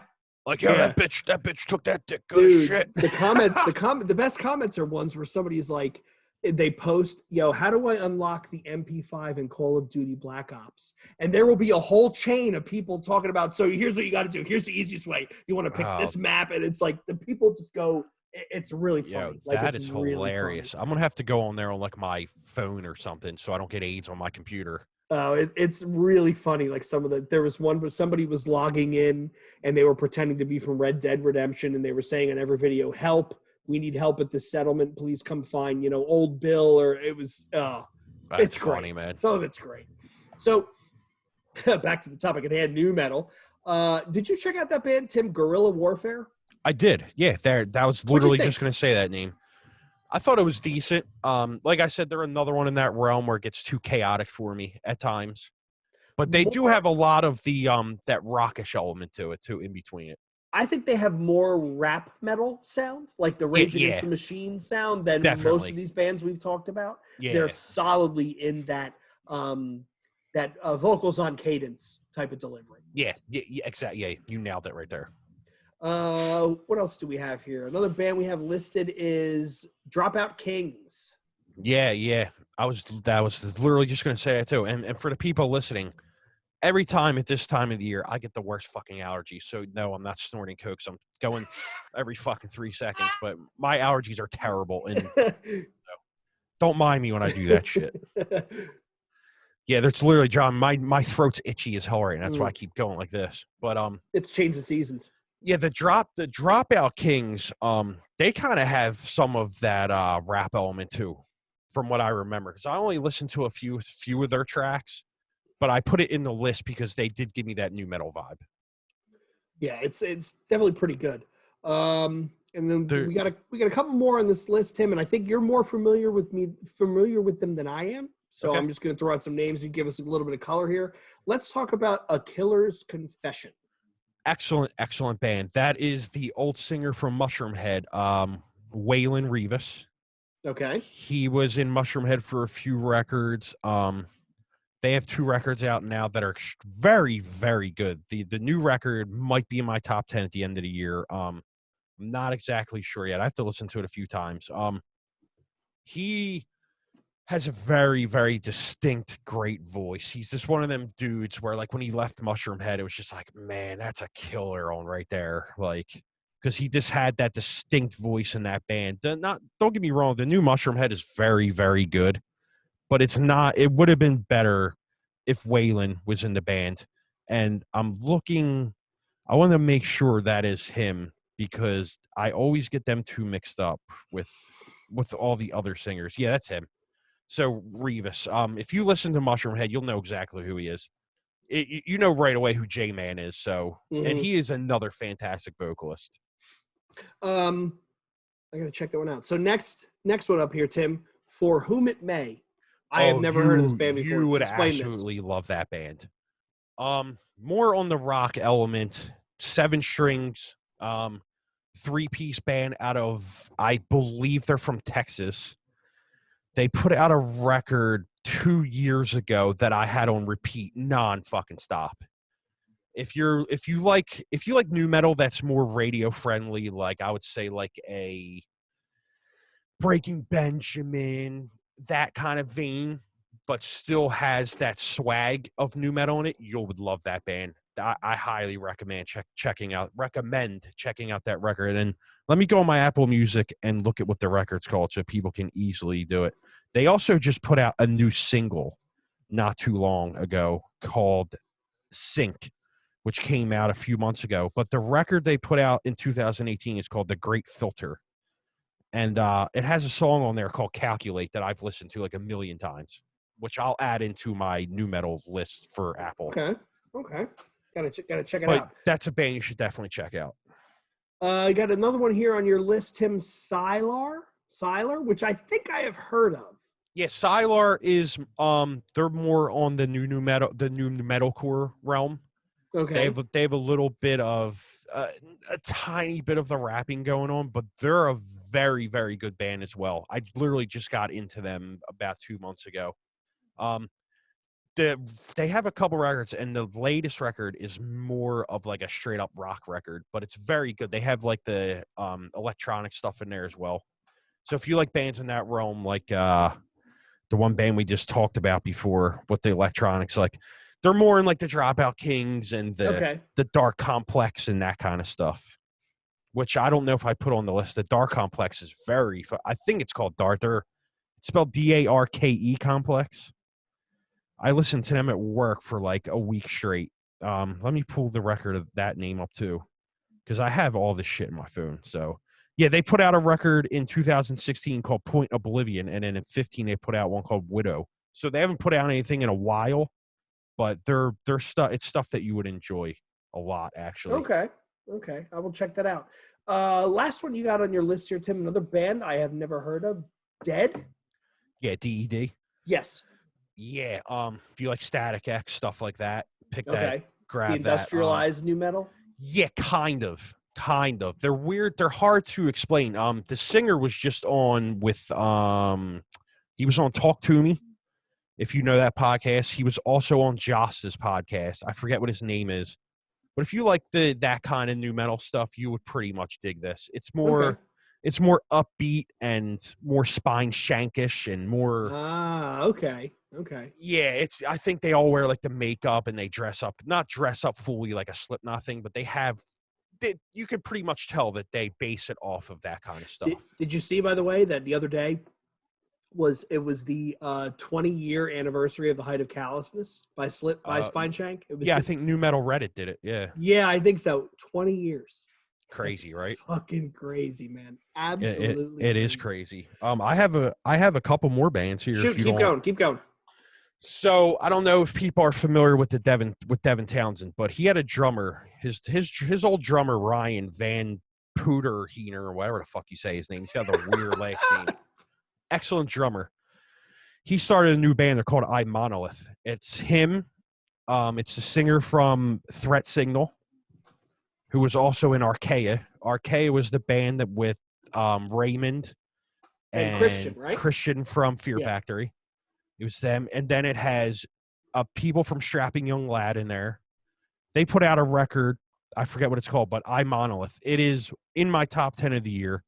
Speaker 2: Like, that bitch took that dick good as shit.
Speaker 1: The comments, the best comments are ones where somebody's like, they post, how do I unlock the MP5 in Call of Duty Black Ops? And there will be a whole chain of people talking about, so here's what you got to do. Here's the easiest way. You want to pick this map. And it's like the people just go, it's really funny.
Speaker 2: That is hilarious. I'm going to have to go on there on like my phone or something so I don't get AIDS on my computer.
Speaker 1: It's really funny. Like there was one where somebody was logging in and they were pretending to be from Red Dead Redemption. And they were saying in every video, help. We need help at this settlement. Please come find, old Bill, or it was, it's
Speaker 2: funny,
Speaker 1: great,
Speaker 2: man.
Speaker 1: Some of it's great. So back to the topic at hand, new metal. Did you check out that band, Tim, Guerrilla Warfare?
Speaker 2: I did. Yeah. That was literally just going to say that name. I thought it was decent. Like I said, they're another one in that realm where it gets too chaotic for me at times. But they do
Speaker 1: More,
Speaker 2: have a lot of the that rockish element to it too in between it.
Speaker 1: I think they have more rap metal sound, like the
Speaker 2: Yeah,
Speaker 1: Rage Against
Speaker 2: yeah,
Speaker 1: the Machine sound, than most of
Speaker 2: definitely.
Speaker 1: these bands we've talked about. They're
Speaker 2: Yeah,
Speaker 1: solidly in that vocals on cadence type of delivery.
Speaker 2: yeah, yeah, yeah, exactly. Yeah, you nailed it right there.
Speaker 1: What else do we have here? Another band we have listed is Dropout Kings.
Speaker 2: Yeah, yeah. That was literally just gonna say that too. And for the people listening, every time at this time of the year, I get the worst fucking allergies. So no, I'm not snorting cokes. I'm going every fucking 3 seconds. But my allergies are terrible, and don't mind me when I do that shit. Yeah, that's literally John. My throat's itchy as hell right now. That's why I keep going like this. But
Speaker 1: It's changed the seasons.
Speaker 2: yeah, the dropout Kings, they kind of have some of that rap element too, from what I remember. Because I only listened to a few of their tracks, but I put it in the list because they did give me that new metal vibe.
Speaker 1: Yeah, it's definitely pretty good. And then
Speaker 2: They're,
Speaker 1: we got a couple more on this list, Tim, and I think you're more familiar with them than I am. So
Speaker 2: okay.
Speaker 1: I'm just going to throw out some names and give us a little bit of color here. Let's talk about A Killer's Confession.
Speaker 2: Excellent band. That is the old singer from Mushroomhead, Waylon Rivas.
Speaker 1: Okay.
Speaker 2: He was in Mushroomhead for a few records. They have 2 records out now that are very, very good. The new record might be in my top 10 at the end of the year. I'm not exactly sure yet. I have to listen to it a few times. He has a very, very distinct, great voice. He's just one of them dudes where, like, when he left Mushroomhead, it was just like, man, that's a killer on right there. Like, because he just had that distinct voice in that band. Don't get me wrong, the new Mushroomhead is very, very good, but it's not. It would have been better if Waylon was in the band. And I want to make sure that is him because I always get them 2 mixed up with all the other singers. Yeah, that's him. So Rivas, if you listen to Mushroomhead, you'll know exactly who he is. You know right away who J-Man is. So, and he is another fantastic vocalist.
Speaker 1: I got to check that one out. So next one up here, Tim, For Whom It May. I have never heard of this band before.
Speaker 2: You would
Speaker 1: Explain
Speaker 2: absolutely love that band. More on the rock element, 7 strings, 3-piece band out of, I believe they're from Texas. They put out a record 2 years ago that I had on repeat non-fucking stop. If you like new metal that's more radio friendly, like I would say like a Breaking Benjamin, that kind of vein, but still has that swag of new metal in it, you would love that band. I highly recommend checking out that record. And let me go on my Apple Music and look at what the record's called so people can easily do it. They also just put out a new single not too long ago called Sync, which came out a few months ago. But the record they put out in 2018 is called The Great Filter. And it has a song on there called Calculate that I've listened to like a million times, which I'll add into my new metal list for Apple.
Speaker 1: Okay. Gotta check it
Speaker 2: But
Speaker 1: out.
Speaker 2: that's a band you should definitely check out.
Speaker 1: I got another one here on your list, Tim, Sylar, which I think I have heard of.
Speaker 2: Yeah, Sylar is they're more on the new metalcore realm.
Speaker 1: Okay.
Speaker 2: They have a little bit of a tiny bit of the rapping going on, but they're a very, very good band as well. I literally just got into them about 2 months ago. They have a couple records, and the latest record is more of like a straight up rock record, but it's very good. They have like the electronic stuff in there as well. So if you like bands in that realm, like the one band we just talked about before with the electronics, like they're more in like the Dropout Kings and the Dark Complex and that kind of stuff, which I don't know if I put on the list. The Dark Complex is I think it's called Dark. It's spelled Darke Complex. I listened to them at work for like a week straight. Let me pull the record of that name up too, because I have all this shit in my phone. So yeah, they put out a record in 2016 called Point Oblivion, and then in 2015 they put out one called Widow. So they haven't put out anything in a while, but they're stuff. It's stuff that you would enjoy a lot, actually.
Speaker 1: Okay. Okay, I will check that out. Last one you got on your list here, Tim. Another band I have never heard of. Dead.
Speaker 2: Yeah, DED.
Speaker 1: Yes.
Speaker 2: Yeah. If you like Static X stuff like that, pick that.
Speaker 1: Okay. The
Speaker 2: Grab that.
Speaker 1: industrialized new metal.
Speaker 2: Yeah, kind of. They're weird. They're hard to explain. The singer was just on with he was on Talk to Me. If you know that podcast, he was also on Joss's podcast. I forget what his name is, but if you like that kind of new metal stuff, you would pretty much dig this. It's more upbeat and more spine shankish and more.
Speaker 1: Okay.
Speaker 2: Yeah, I think they all wear like the makeup and they not dress up fully like a Slipknot thing, but you could pretty much tell that they base it off of that kind of stuff.
Speaker 1: Did you see, by the way, that the other day was the 20-year anniversary of the Height of Callousness by Spineshank?
Speaker 2: I think New Metal Reddit did it.
Speaker 1: Yeah, I think so. 20 years.
Speaker 2: Crazy, right?
Speaker 1: Fucking crazy, man. Absolutely.
Speaker 2: It is crazy. I have a couple more bands here.
Speaker 1: Shoot, keep going.
Speaker 2: So I don't know if people are familiar with Devin Townsend, but he had a drummer. His old drummer Ryan Van Pooterheener, or whatever the fuck you say his name. He's got the weird last name. Excellent drummer. He started a new band. They're called I Monolith. It's him. It's the singer from Threat Signal, who was also in Archaea. Archaea was the band that with Raymond and
Speaker 1: Christian, right?
Speaker 2: Christian from Fear Factory. It was them. And then it has people from Strapping Young Lad in there. They put out a record. I forget what it's called, but I Monolith. It is in my top 10 of the year.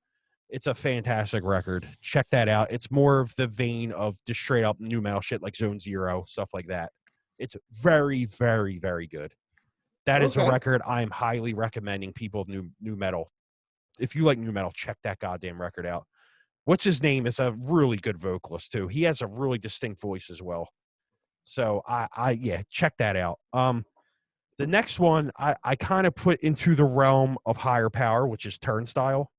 Speaker 2: It's a fantastic record. Check that out. It's more of the vein of just straight up new metal shit like Zone Zero, stuff like that. It's very, very, very good. That is a record I'm highly recommending people new metal. If you like new metal, check that goddamn record out. What's his name is a really good vocalist too. He has a really distinct voice as well. So check that out. The next one I kind of put into the realm of higher power, which is Turnstile.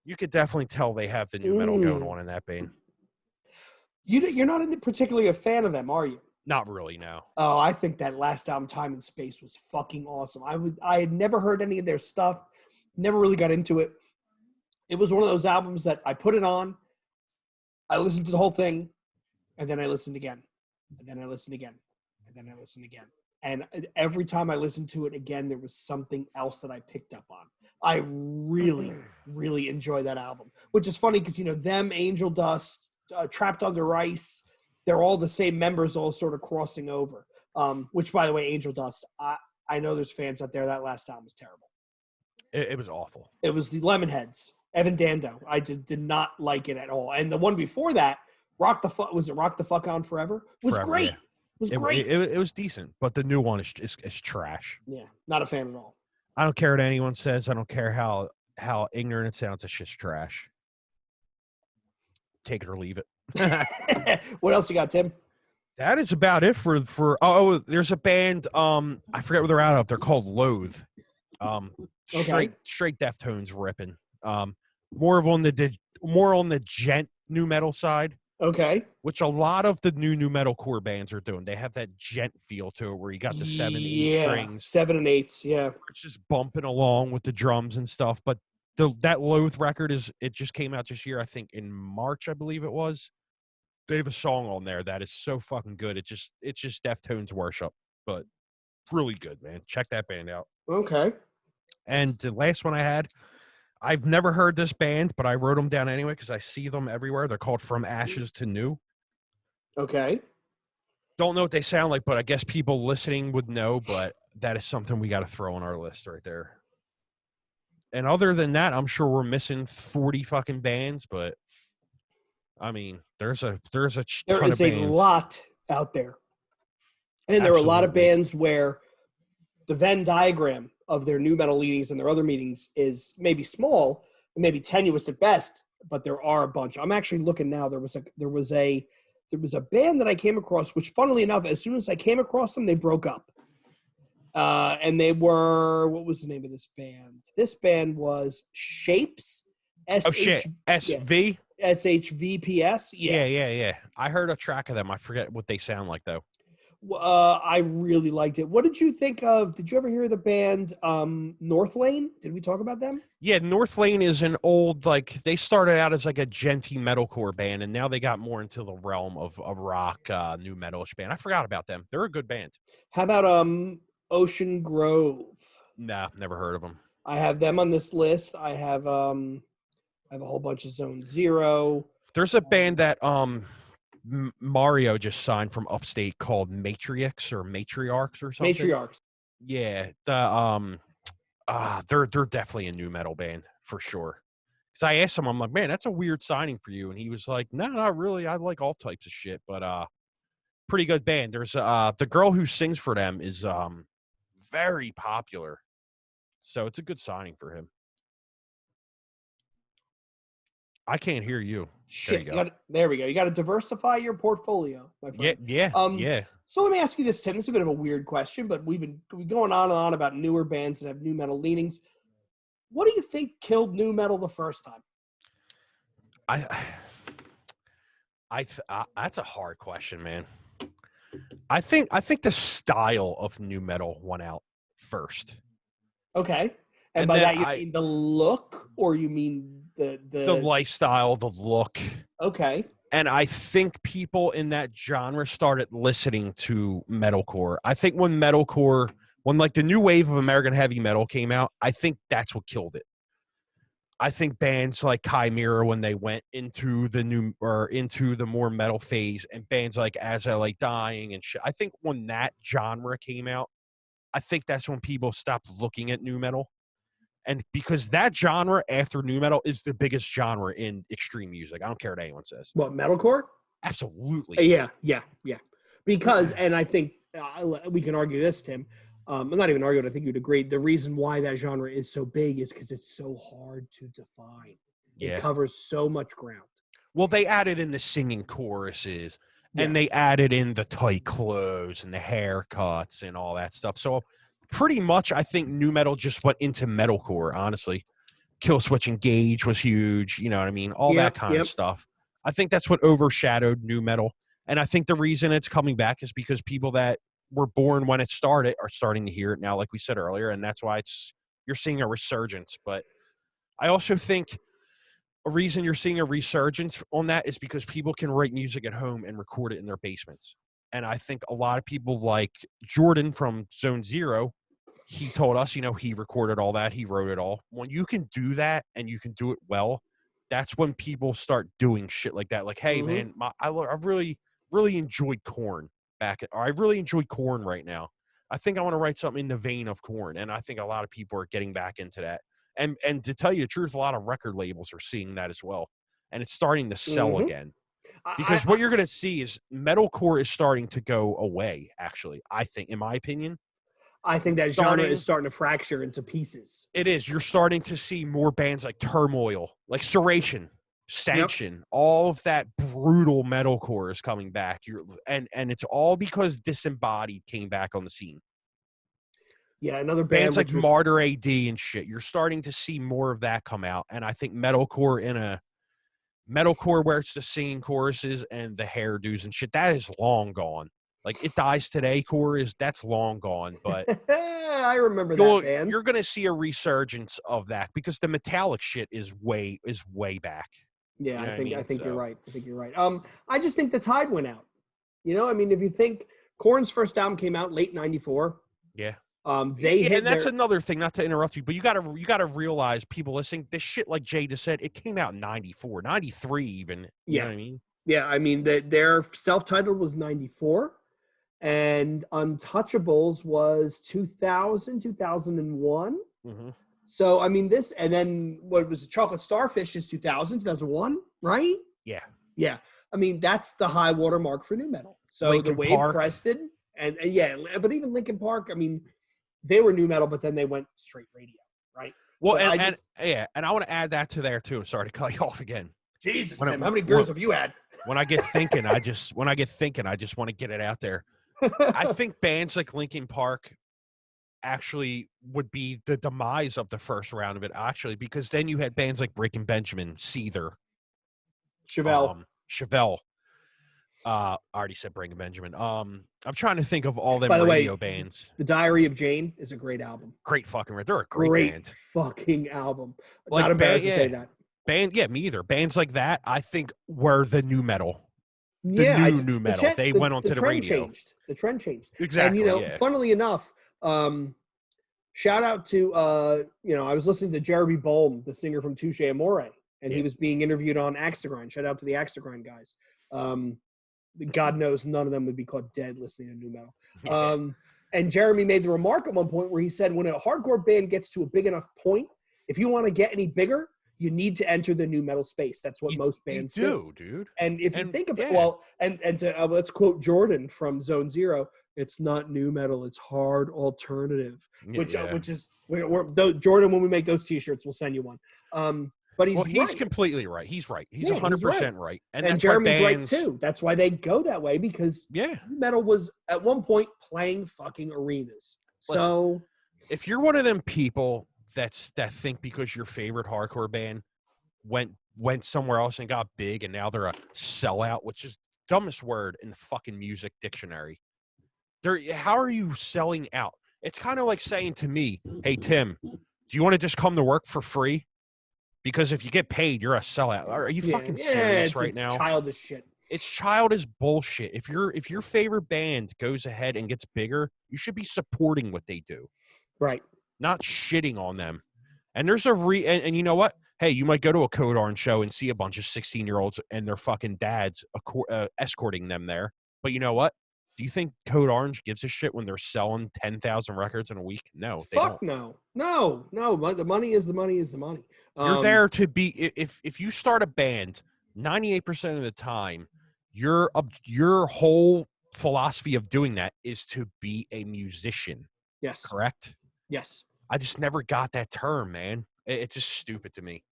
Speaker 2: You could definitely tell they have the new metal going on in that band.
Speaker 1: You're not particularly a fan of them, are you?
Speaker 2: Not really, no.
Speaker 1: Oh, I think that last album, Time and Space, was fucking awesome. I had never heard any of their stuff, never really got into it. It was one of those albums that I put it on, I listened to the whole thing, and then I listened again, and then I listened again, and then I listened again. And every time I listened to it again, there was something else that I picked up on. I really, really enjoy that album, which is funny because, them, Angel Dust, Trapped Under Ice, they're all the same members all sort of crossing over, which, by the way, Angel Dust, I know there's fans out there. That last album was terrible.
Speaker 2: It was awful.
Speaker 1: It was the Lemonheads, Evan Dando. I just did not like it at all. And the one before that, Rock the Fuck On Forever? Was great.
Speaker 2: Yeah.
Speaker 1: It was great.
Speaker 2: It was decent, but the new one is trash.
Speaker 1: Yeah, not a fan at all.
Speaker 2: I don't care what anyone says. I don't care how ignorant it sounds. It's just trash. Take it or leave it.
Speaker 1: What else you got, Tim?
Speaker 2: That is about it for there's a band, I forget where they're out of. They're called Loathe. Straight Deftones ripping. More on the gent new metal side.
Speaker 1: Okay.
Speaker 2: Which a lot of the new metal core bands are doing. They have that gent feel to it where you got the 7/8 strings.
Speaker 1: 7 and 8s, yeah.
Speaker 2: It's just bumping along with the drums and stuff. But that Loathe record it just came out this year, I think in March, I believe it was. They have a song on there that is so fucking good. It's just Deftones worship, but really good, man. Check that band out.
Speaker 1: Okay.
Speaker 2: And the last one I had, I've never heard this band, but I wrote them down anyway because I see them everywhere. They're called From Ashes to New.
Speaker 1: Okay.
Speaker 2: Don't know what they sound like, but I guess people listening would know, but that is something we got to throw on our list right there. And other than that, I'm sure we're missing 40 fucking bands, but I mean, there's a ton of bands.
Speaker 1: There is a lot out there. And there are a lot of bands where the Venn diagram of their new metal meetings and their other meetings is maybe small, maybe tenuous at best, but there are a bunch. I'm actually looking now. There was a band that I came across, which funnily enough, as soon as I came across them, they broke up. And they were, what was the name of this band? This band was Shapes.
Speaker 2: SV?
Speaker 1: SHVPS.
Speaker 2: Yeah. I heard a track of them. I forget what they sound like though.
Speaker 1: I really liked it. What did you think of? Did you ever hear the band North Lane? Did we talk about them?
Speaker 2: Yeah, North Lane is an old, like, they started out as like a genty metalcore band, and now they got more into the realm of rock, new metalish band. I forgot about them. They're a good band.
Speaker 1: How about Ocean Grove?
Speaker 2: Nah, never heard of them.
Speaker 1: I have them on this list. I have a whole bunch of Zone Zero.
Speaker 2: There's a band that Mario just signed from upstate called Matriarchs or Matriarchs or something.
Speaker 1: Matriarchs.
Speaker 2: Yeah, they're definitely a new metal band for sure. Because I asked him, I'm like, man, that's a weird signing for you, and he was like, no, not really. I like all types of shit, but pretty good band. There's the girl who sings for them is very popular, so it's a good signing for him. I can't hear you.
Speaker 1: Shit. There we go. You got to diversify your portfolio, my friend.
Speaker 2: Yeah.
Speaker 1: So let me ask you this, Tim. This is a bit of a weird question, but we've been going on and on about newer bands that have new metal leanings. What do you think killed new metal the first time?
Speaker 2: That's a hard question, man. I think the style of new metal won out first.
Speaker 1: Okay. And by that, you mean the look, or you mean the
Speaker 2: lifestyle, the look?
Speaker 1: Okay.
Speaker 2: And I think people in that genre started listening to metalcore. I think when like the new wave of American heavy metal came out, I think that's what killed it. I think bands like Chimera, when they went into the more metal phase, and bands like As I Like Dying and shit, I think when that genre came out, I think that's when people stopped looking at new metal. And because that genre after new metal is the biggest genre in extreme music. I don't care what anyone says.
Speaker 1: What, metalcore?
Speaker 2: Absolutely.
Speaker 1: Yeah. Because, and I think we can argue this, Tim. I'm not even arguing. I think you'd agree. The reason why that genre is so big is because it's so hard to define.
Speaker 2: Yeah.
Speaker 1: It covers so much ground.
Speaker 2: Well, they added in the singing choruses, and they added in the tight clothes and the haircuts and all that stuff. So pretty much, I think new metal just went into metalcore, honestly. Killswitch Engage was huge, you know what I mean? All that kind of stuff. I think that's what overshadowed new metal. And I think the reason it's coming back is because people that were born when it started are starting to hear it now, like we said earlier, and that's why you're seeing a resurgence. But I also think a reason you're seeing a resurgence on that is because people can write music at home and record it in their basements. And I think a lot of people like Jordan from Zone Zero, he told us, he recorded all that. He wrote it all. When you can do that and you can do it well, that's when people start doing shit like that. Like, hey, man, I've really, really enjoyed Korn I really enjoy Korn right now. I think I want to write something in the vein of Korn. And I think a lot of people are getting back into that. And to tell you the truth, a lot of record labels are seeing that as well. And it's starting to sell again. Because what you're going to see is metalcore is starting to go away, actually, I think, in my opinion.
Speaker 1: I think that genre is starting to fracture into pieces. It
Speaker 2: is. You're starting to see more bands like Turmoil, like Serration, Sanction, all of that brutal metalcore is coming back. And it's all because Disembodied came back on the scene.
Speaker 1: Yeah, another band
Speaker 2: bands like Martyr AD and shit. You're starting to see more of that come out. And I think metalcore where it's the singing choruses and the hairdos and shit, that is long gone. Like It Dies Today that's long gone, but
Speaker 1: I remember that band.
Speaker 2: You're gonna see a resurgence of that because the metallic shit is way back.
Speaker 1: Yeah, I think you're right. I think you're right. I just think the tide went out. If you think Korn's first album came out late '94.
Speaker 2: Yeah.
Speaker 1: And
Speaker 2: that's another thing, not to interrupt you, but you gotta realize, people listening, this shit, like Jay just said, it came out in 94, 93 even. You know what I mean?
Speaker 1: Yeah, I mean their self-titled was 94. And Untouchables was 2000, 2001.
Speaker 2: Mm-hmm.
Speaker 1: So, I mean, and then what was Chocolate Starfish is 2000, 2001, right?
Speaker 2: Yeah.
Speaker 1: Yeah. I mean, that's the high water mark for new metal. So
Speaker 2: Linkin
Speaker 1: the wave
Speaker 2: Park.
Speaker 1: crested. And but even Linkin Park, I mean, they were new metal, but then they went straight radio, right?
Speaker 2: Well, and I want to add that to there, too. Sorry to cut you off again.
Speaker 1: Jesus, Tim, how many beers have you had?
Speaker 2: When I get thinking, I just want to get it out there. I think bands like Linkin Park actually would be the demise of the first round of it, actually, because then you had bands like Breaking Benjamin, Seether,
Speaker 1: Chevelle.
Speaker 2: I already said Breaking Benjamin. I'm trying to think of all them
Speaker 1: By the
Speaker 2: radio
Speaker 1: way,
Speaker 2: bands.
Speaker 1: The Diary of Jane is a great album.
Speaker 2: Great fucking. They're a great band.
Speaker 1: Fucking album.
Speaker 2: Like,
Speaker 1: Not embarrassed to say that.
Speaker 2: Me either. Bands like that, I think, were the new metal. The
Speaker 1: Yeah,
Speaker 2: new metal. They went onto the radio.
Speaker 1: Changed. The trend changed.
Speaker 2: Exactly.
Speaker 1: And funnily enough, shout out to I was listening to Jeremy Bolm, the singer from Touche Amore, and he was being interviewed on Axe to Grind. Shout out to the Axe to Grind guys. God knows none of them would be caught dead listening to new metal. And Jeremy made the remark at one point where he said, when a hardcore band gets to a big enough point, if you want to get any bigger, you need to enter the new metal space. That's what most bands do,
Speaker 2: dude.
Speaker 1: And if you think about let's quote Jordan from Zone Zero. It's not new metal; it's hard alternative. Which is Jordan. When we make those T-shirts, we'll send you one. But he's
Speaker 2: completely right. He's right. He's 100% right. And that's
Speaker 1: Jeremy's right too. That's why they go that way, because
Speaker 2: new
Speaker 1: metal was at one point playing fucking arenas.
Speaker 2: Listen,
Speaker 1: so
Speaker 2: if you're one of them people that think because your favorite hardcore band went somewhere else and got big and now they're a sellout, which is the dumbest word in the fucking music dictionary. How are you selling out? It's kind of like saying to me, hey, Tim, do you want to just come to work for free? Because if you get paid, you're a sellout. Are you fucking serious right now?
Speaker 1: It's childish shit.
Speaker 2: It's childish bullshit. If your favorite band goes ahead and gets bigger, you should be supporting what they do.
Speaker 1: Right.
Speaker 2: Not shitting on them. And there's and you know what? Hey, you might go to a Code Orange show and see a bunch of 16-year-olds and their fucking dads escorting them there. But you know what? Do you think Code Orange gives a shit when they're selling 10,000 records in a week? No.
Speaker 1: Fuck no. No. The money is the money is the money.
Speaker 2: You're there to be. If you start a band, 98% of the time, your whole philosophy of doing that is to be a musician.
Speaker 1: Yes.
Speaker 2: Correct?
Speaker 1: Yes.
Speaker 2: I just never got that term, man. It's just stupid to me.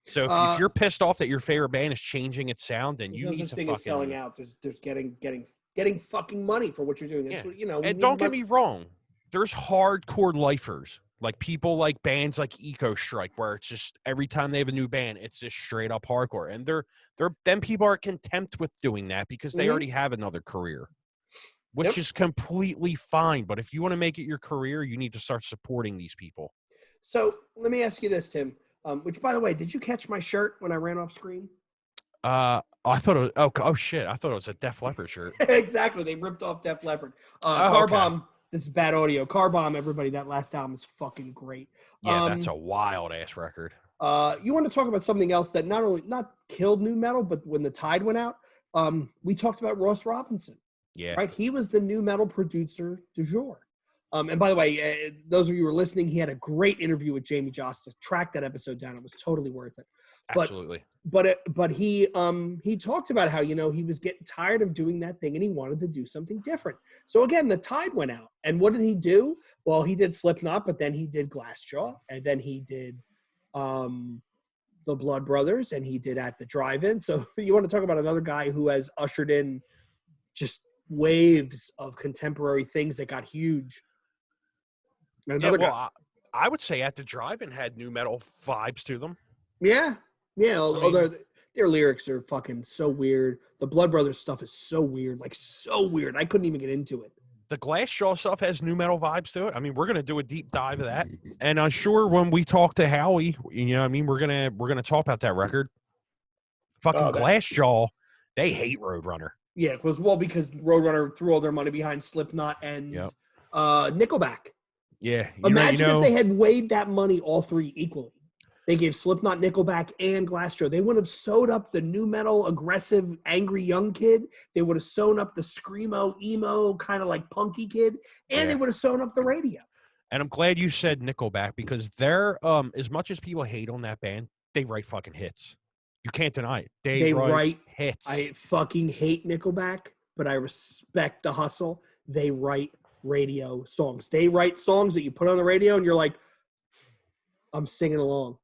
Speaker 2: So if you're pissed off that your favorite band is changing its sound, then you need to fucking...
Speaker 1: selling out. There's getting fucking money for what you're doing. That's what,
Speaker 2: and don't get me wrong. There's hardcore lifers. Like people like bands like Eco Strike, where it's just every time they have a new band, it's just straight up hardcore. And then people are content with doing that because they already have another career, which is completely fine. But if you want to make it your career, you need to start supporting these people.
Speaker 1: So let me ask you this, Tim. Which, by the way, did you catch my shirt when I ran off screen?
Speaker 2: I thought it was, oh shit! I thought it was a Def Leppard shirt.
Speaker 1: Exactly, they ripped off Def Leppard. Car Bomb. Okay. This is bad audio. Car Bomb, everybody. That last album is fucking great.
Speaker 2: Yeah, that's a wild ass record.
Speaker 1: You want to talk about something else that not killed nu metal, but when the tide went out, we talked about Ross Robinson.
Speaker 2: Yeah,
Speaker 1: right. He was the nu metal producer du jour. And by the way, those of you who are listening, he had a great interview with Jamie Joss to track that episode down. It was totally worth it.
Speaker 2: Absolutely.
Speaker 1: But he talked about how, he was getting tired of doing that thing and he wanted to do something different. So again, the tide went out. And what did he do? Well, he did Slipknot, but then he did Glassjaw, and then he did the Blood Brothers, and he did At the Drive-In. So you want to talk about another guy who has ushered in just waves of contemporary things that got huge.
Speaker 2: I would say At the Drive-In had nu metal vibes to them.
Speaker 1: Yeah. Although their lyrics are fucking so weird. The Blood Brothers stuff is so weird, like so weird. I couldn't even get into it.
Speaker 2: The Glassjaw stuff has nu metal vibes to it. I mean, we're gonna do a deep dive of that, and I'm sure when we talk to Howie, we're gonna talk about that record. Fucking Glassjaw, they hate Roadrunner.
Speaker 1: Yeah, because Roadrunner threw all their money behind Slipknot and Nickelback.
Speaker 2: Yeah.
Speaker 1: Imagine if they had weighed that money all three equally. They gave Slipknot, Nickelback, and Glassjaw. They would have sewed up the nu metal, aggressive, angry young kid. They would have sewn up the screamo, emo, kind of like punky kid. And they would have sewn up the radio.
Speaker 2: And I'm glad you said Nickelback, because they're, as much as people hate on that band, they write fucking hits. You can't deny it. They write hits.
Speaker 1: I fucking hate Nickelback, but I respect the hustle. They write radio songs. They write songs that you put on the radio and you're like, I'm singing along.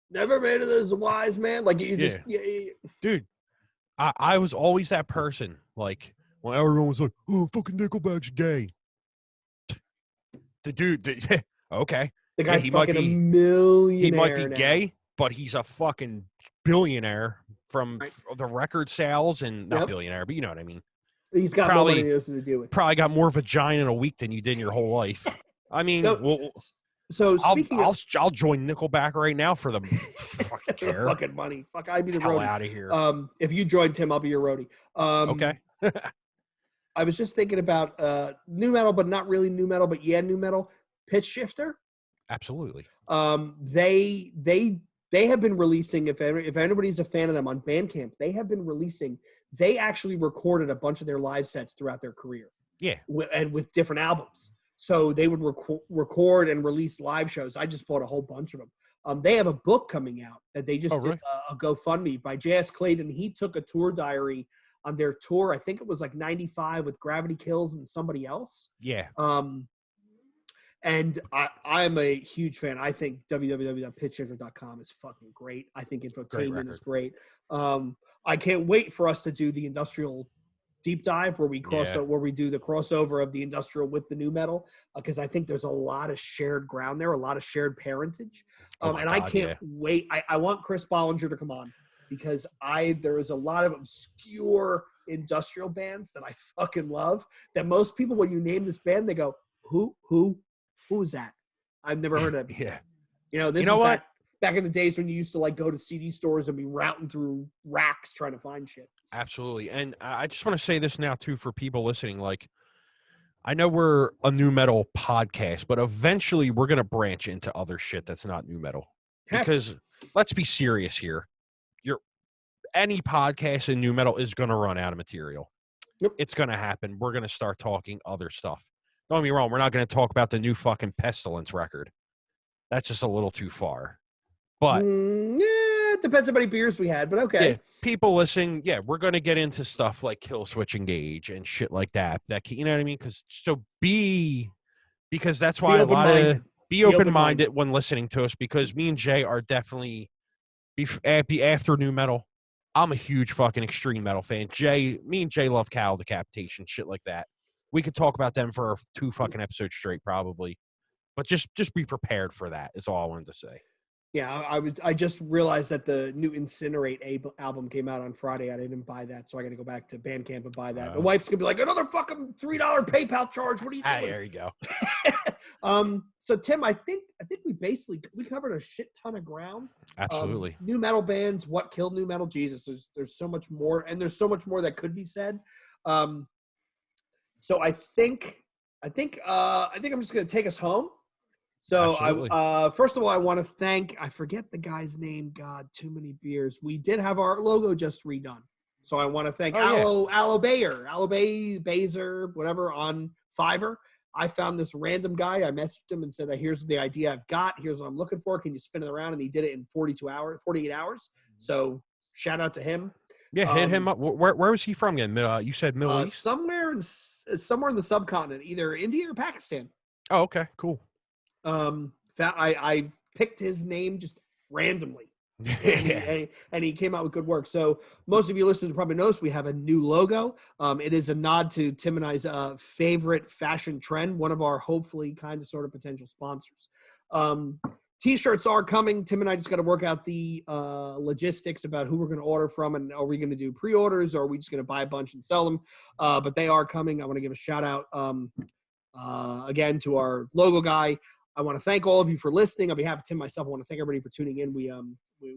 Speaker 1: Never made it as a wise man. Like you just,
Speaker 2: dude. I was always that person. Like when everyone was like, "Oh, fucking Nickelback's gay." The dude, okay.
Speaker 1: The guy's fucking a millionaire.
Speaker 2: He might be gay, but he's a fucking billionaire from the record sales, and not billionaire, but you know what I mean.
Speaker 1: He's got more money than he knows to do with.
Speaker 2: Probably got more vagina in a week than you did in your whole life. I mean,
Speaker 1: so speaking
Speaker 2: I'll join Nickelback right now for the fucking care.
Speaker 1: Fucking money. Fuck, I'd be the
Speaker 2: hell
Speaker 1: roadie.
Speaker 2: Out of here.
Speaker 1: If you join Tim, I'll be your roadie.
Speaker 2: Okay.
Speaker 1: I was just thinking about new metal, but not really new metal, but new metal. Pitch Shifter.
Speaker 2: Absolutely.
Speaker 1: They have been releasing, if anybody's a fan of them on Bandcamp, they actually recorded a bunch of their live sets throughout their career.
Speaker 2: Yeah.
Speaker 1: And with different albums. So they would record and release live shows. I just bought a whole bunch of them. They have a book coming out that they just did a GoFundMe by J.S. Clayton. He took a tour diary on their tour. I think it was like 95 with Gravity Kills and somebody else.
Speaker 2: Yeah.
Speaker 1: And I'm a huge fan. I think www.pitchshifter.com is fucking great. I think infotainment is great. I can't wait for us to do the industrial deep dive where we where we do the crossover of the industrial with the new metal, because I think there's a lot of shared ground there, a lot of shared parentage. I can't wait. I want Chris Bollinger to come on, because there is a lot of obscure industrial bands that I fucking love, that most people, when you name this band, they go, who is that? I've never heard of it.
Speaker 2: Yeah.
Speaker 1: This is back in the days when you used to like go to CD stores and be routing through racks trying to find shit.
Speaker 2: Absolutely. And I just want to say this now too, for people listening. Like, I know we're a new metal podcast, but eventually we're going to branch into other shit that's not new metal, because let's be serious here. Any podcast in new metal is going to run out of material.
Speaker 1: Yep.
Speaker 2: It's going to happen. We're going to start talking other stuff. Don't get me wrong. We're not going to talk about the new fucking Pestilence record. That's just a little too far. But
Speaker 1: it depends how many beers we had, but okay.
Speaker 2: Yeah, people listening, we're going to get into stuff like Kill Switch Engage and shit like that. You know what I mean? Because that's why be open-minded when listening to us, because me and Jay are definitely after new metal. I'm a huge fucking extreme metal fan. Me and Jay love Cowl Decapitation, shit like that. We could talk about them for 2 fucking episodes straight, probably. But just be prepared for that, is all I wanted to say.
Speaker 1: Yeah, I just realized that the new Incinerate album came out on Friday. I didn't buy that, so I got to go back to Bandcamp and buy that. My wife's gonna be like, another fucking $3 PayPal charge. What are you doing?
Speaker 2: There you go.
Speaker 1: So Tim, I think we covered a shit ton of ground.
Speaker 2: Absolutely.
Speaker 1: New metal bands, what killed new metal? Jesus, there's so much more, and there's so much more that could be said. So I think I'm just gonna take us home. So first of all, I want to thank, I forget the guy's name. God, too many beers. We did have our logo just redone. So I want to thank Aloe Bazer, whatever, on Fiverr. I found this random guy. I messaged him and said, here's the idea I've got. Here's what I'm looking for. Can you spin it around? And he did it in 48 hours. So shout out to him.
Speaker 2: Yeah, hit him up. Where was he from again? You said Middle East?
Speaker 1: Somewhere in the subcontinent, either India or Pakistan.
Speaker 2: Oh, okay, cool.
Speaker 1: I picked his name just randomly, and he came out with good work. So most of you listeners probably noticed we have a new logo. It is a nod to Tim and I's favorite fashion trend, one of our hopefully kind of sort of potential sponsors. T-shirts are coming. Tim and I just got to work out the logistics about who we're going to order from, and are we going to do pre-orders, or are we just going to buy a bunch and sell them? But they are coming. I want to give a shout out again to our logo guy. I want to thank all of you for listening. On behalf of Tim and myself, I want to thank everybody for tuning in. We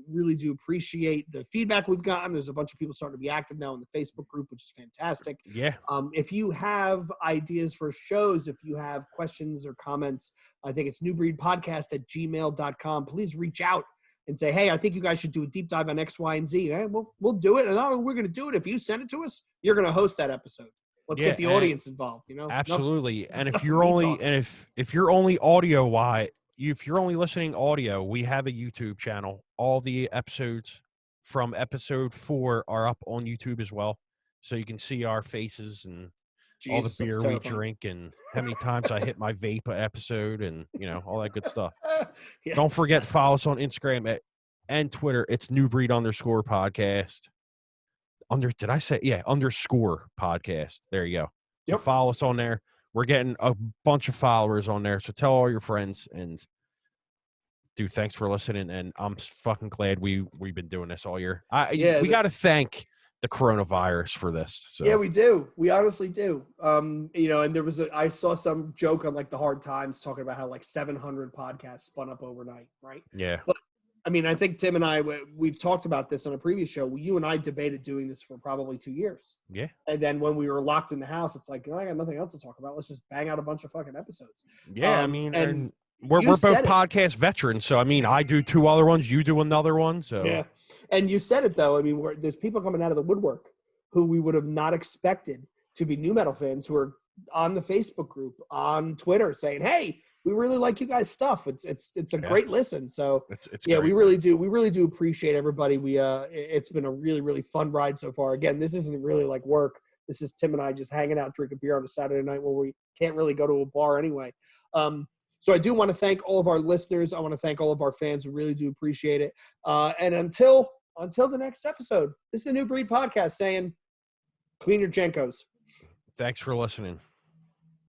Speaker 1: really do appreciate the feedback we've gotten. There's a bunch of people starting to be active now in the Facebook group, which is fantastic.
Speaker 2: Yeah.
Speaker 1: If you have ideas for shows, if you have questions or comments, I think it's newbreedpodcast@gmail.com. Please reach out and say, hey, I think you guys should do a deep dive on X, Y, and Z. We'll do it. And not only we're going to do it, if you send it to us, you're going to host that episode. Let's get the audience involved,
Speaker 2: Absolutely. And if you're if you're only if you're only listening audio, we have a YouTube channel. All the episodes from episode 4 are up on YouTube as well. So you can see our faces and all the beer we drink and how many times I hit my vape an episode and, all that good stuff. Yeah. Don't forget to follow us on Instagram and Twitter. It's newbreed_podcast. Underscore podcast. There you go. Yep. So follow us on there. We're getting a bunch of followers on there. So tell all your friends, and dude, thanks for listening. And I'm fucking glad we've been doing this all year. We got to thank the coronavirus for this. So
Speaker 1: yeah, we do. We honestly do. And there was I saw some joke on like the Hard Times talking about how like 700 podcasts spun up overnight, right?
Speaker 2: yeah.
Speaker 1: But I mean, I think Tim and I, we've talked about this on a previous show. You and I debated doing this for probably 2 years.
Speaker 2: Yeah.
Speaker 1: And then when we were locked in the house, it's like, I got nothing else to talk about. Let's just bang out a bunch of fucking episodes.
Speaker 2: Yeah, I mean,
Speaker 1: and
Speaker 2: we're both podcast veterans. So, I mean, I do 2 other ones. You do another one. So,
Speaker 1: yeah. And you said it, though. I mean, there's people coming out of the woodwork who we would have not expected to be nu metal fans who are on the Facebook group, on Twitter saying, hey, we really like you guys' stuff. It's a great listen. So
Speaker 2: it's
Speaker 1: yeah,
Speaker 2: great.
Speaker 1: we really do appreciate everybody. It's been a really, really fun ride so far. Again, this isn't really like work. This is Tim and I just hanging out, drinking beer on a Saturday night when we can't really go to a bar anyway. So I do want to thank all of our listeners. I want to thank all of our fans. We really do appreciate it. And until the next episode, this is a New Breed podcast saying, clean your Jenkos.
Speaker 2: Thanks for listening.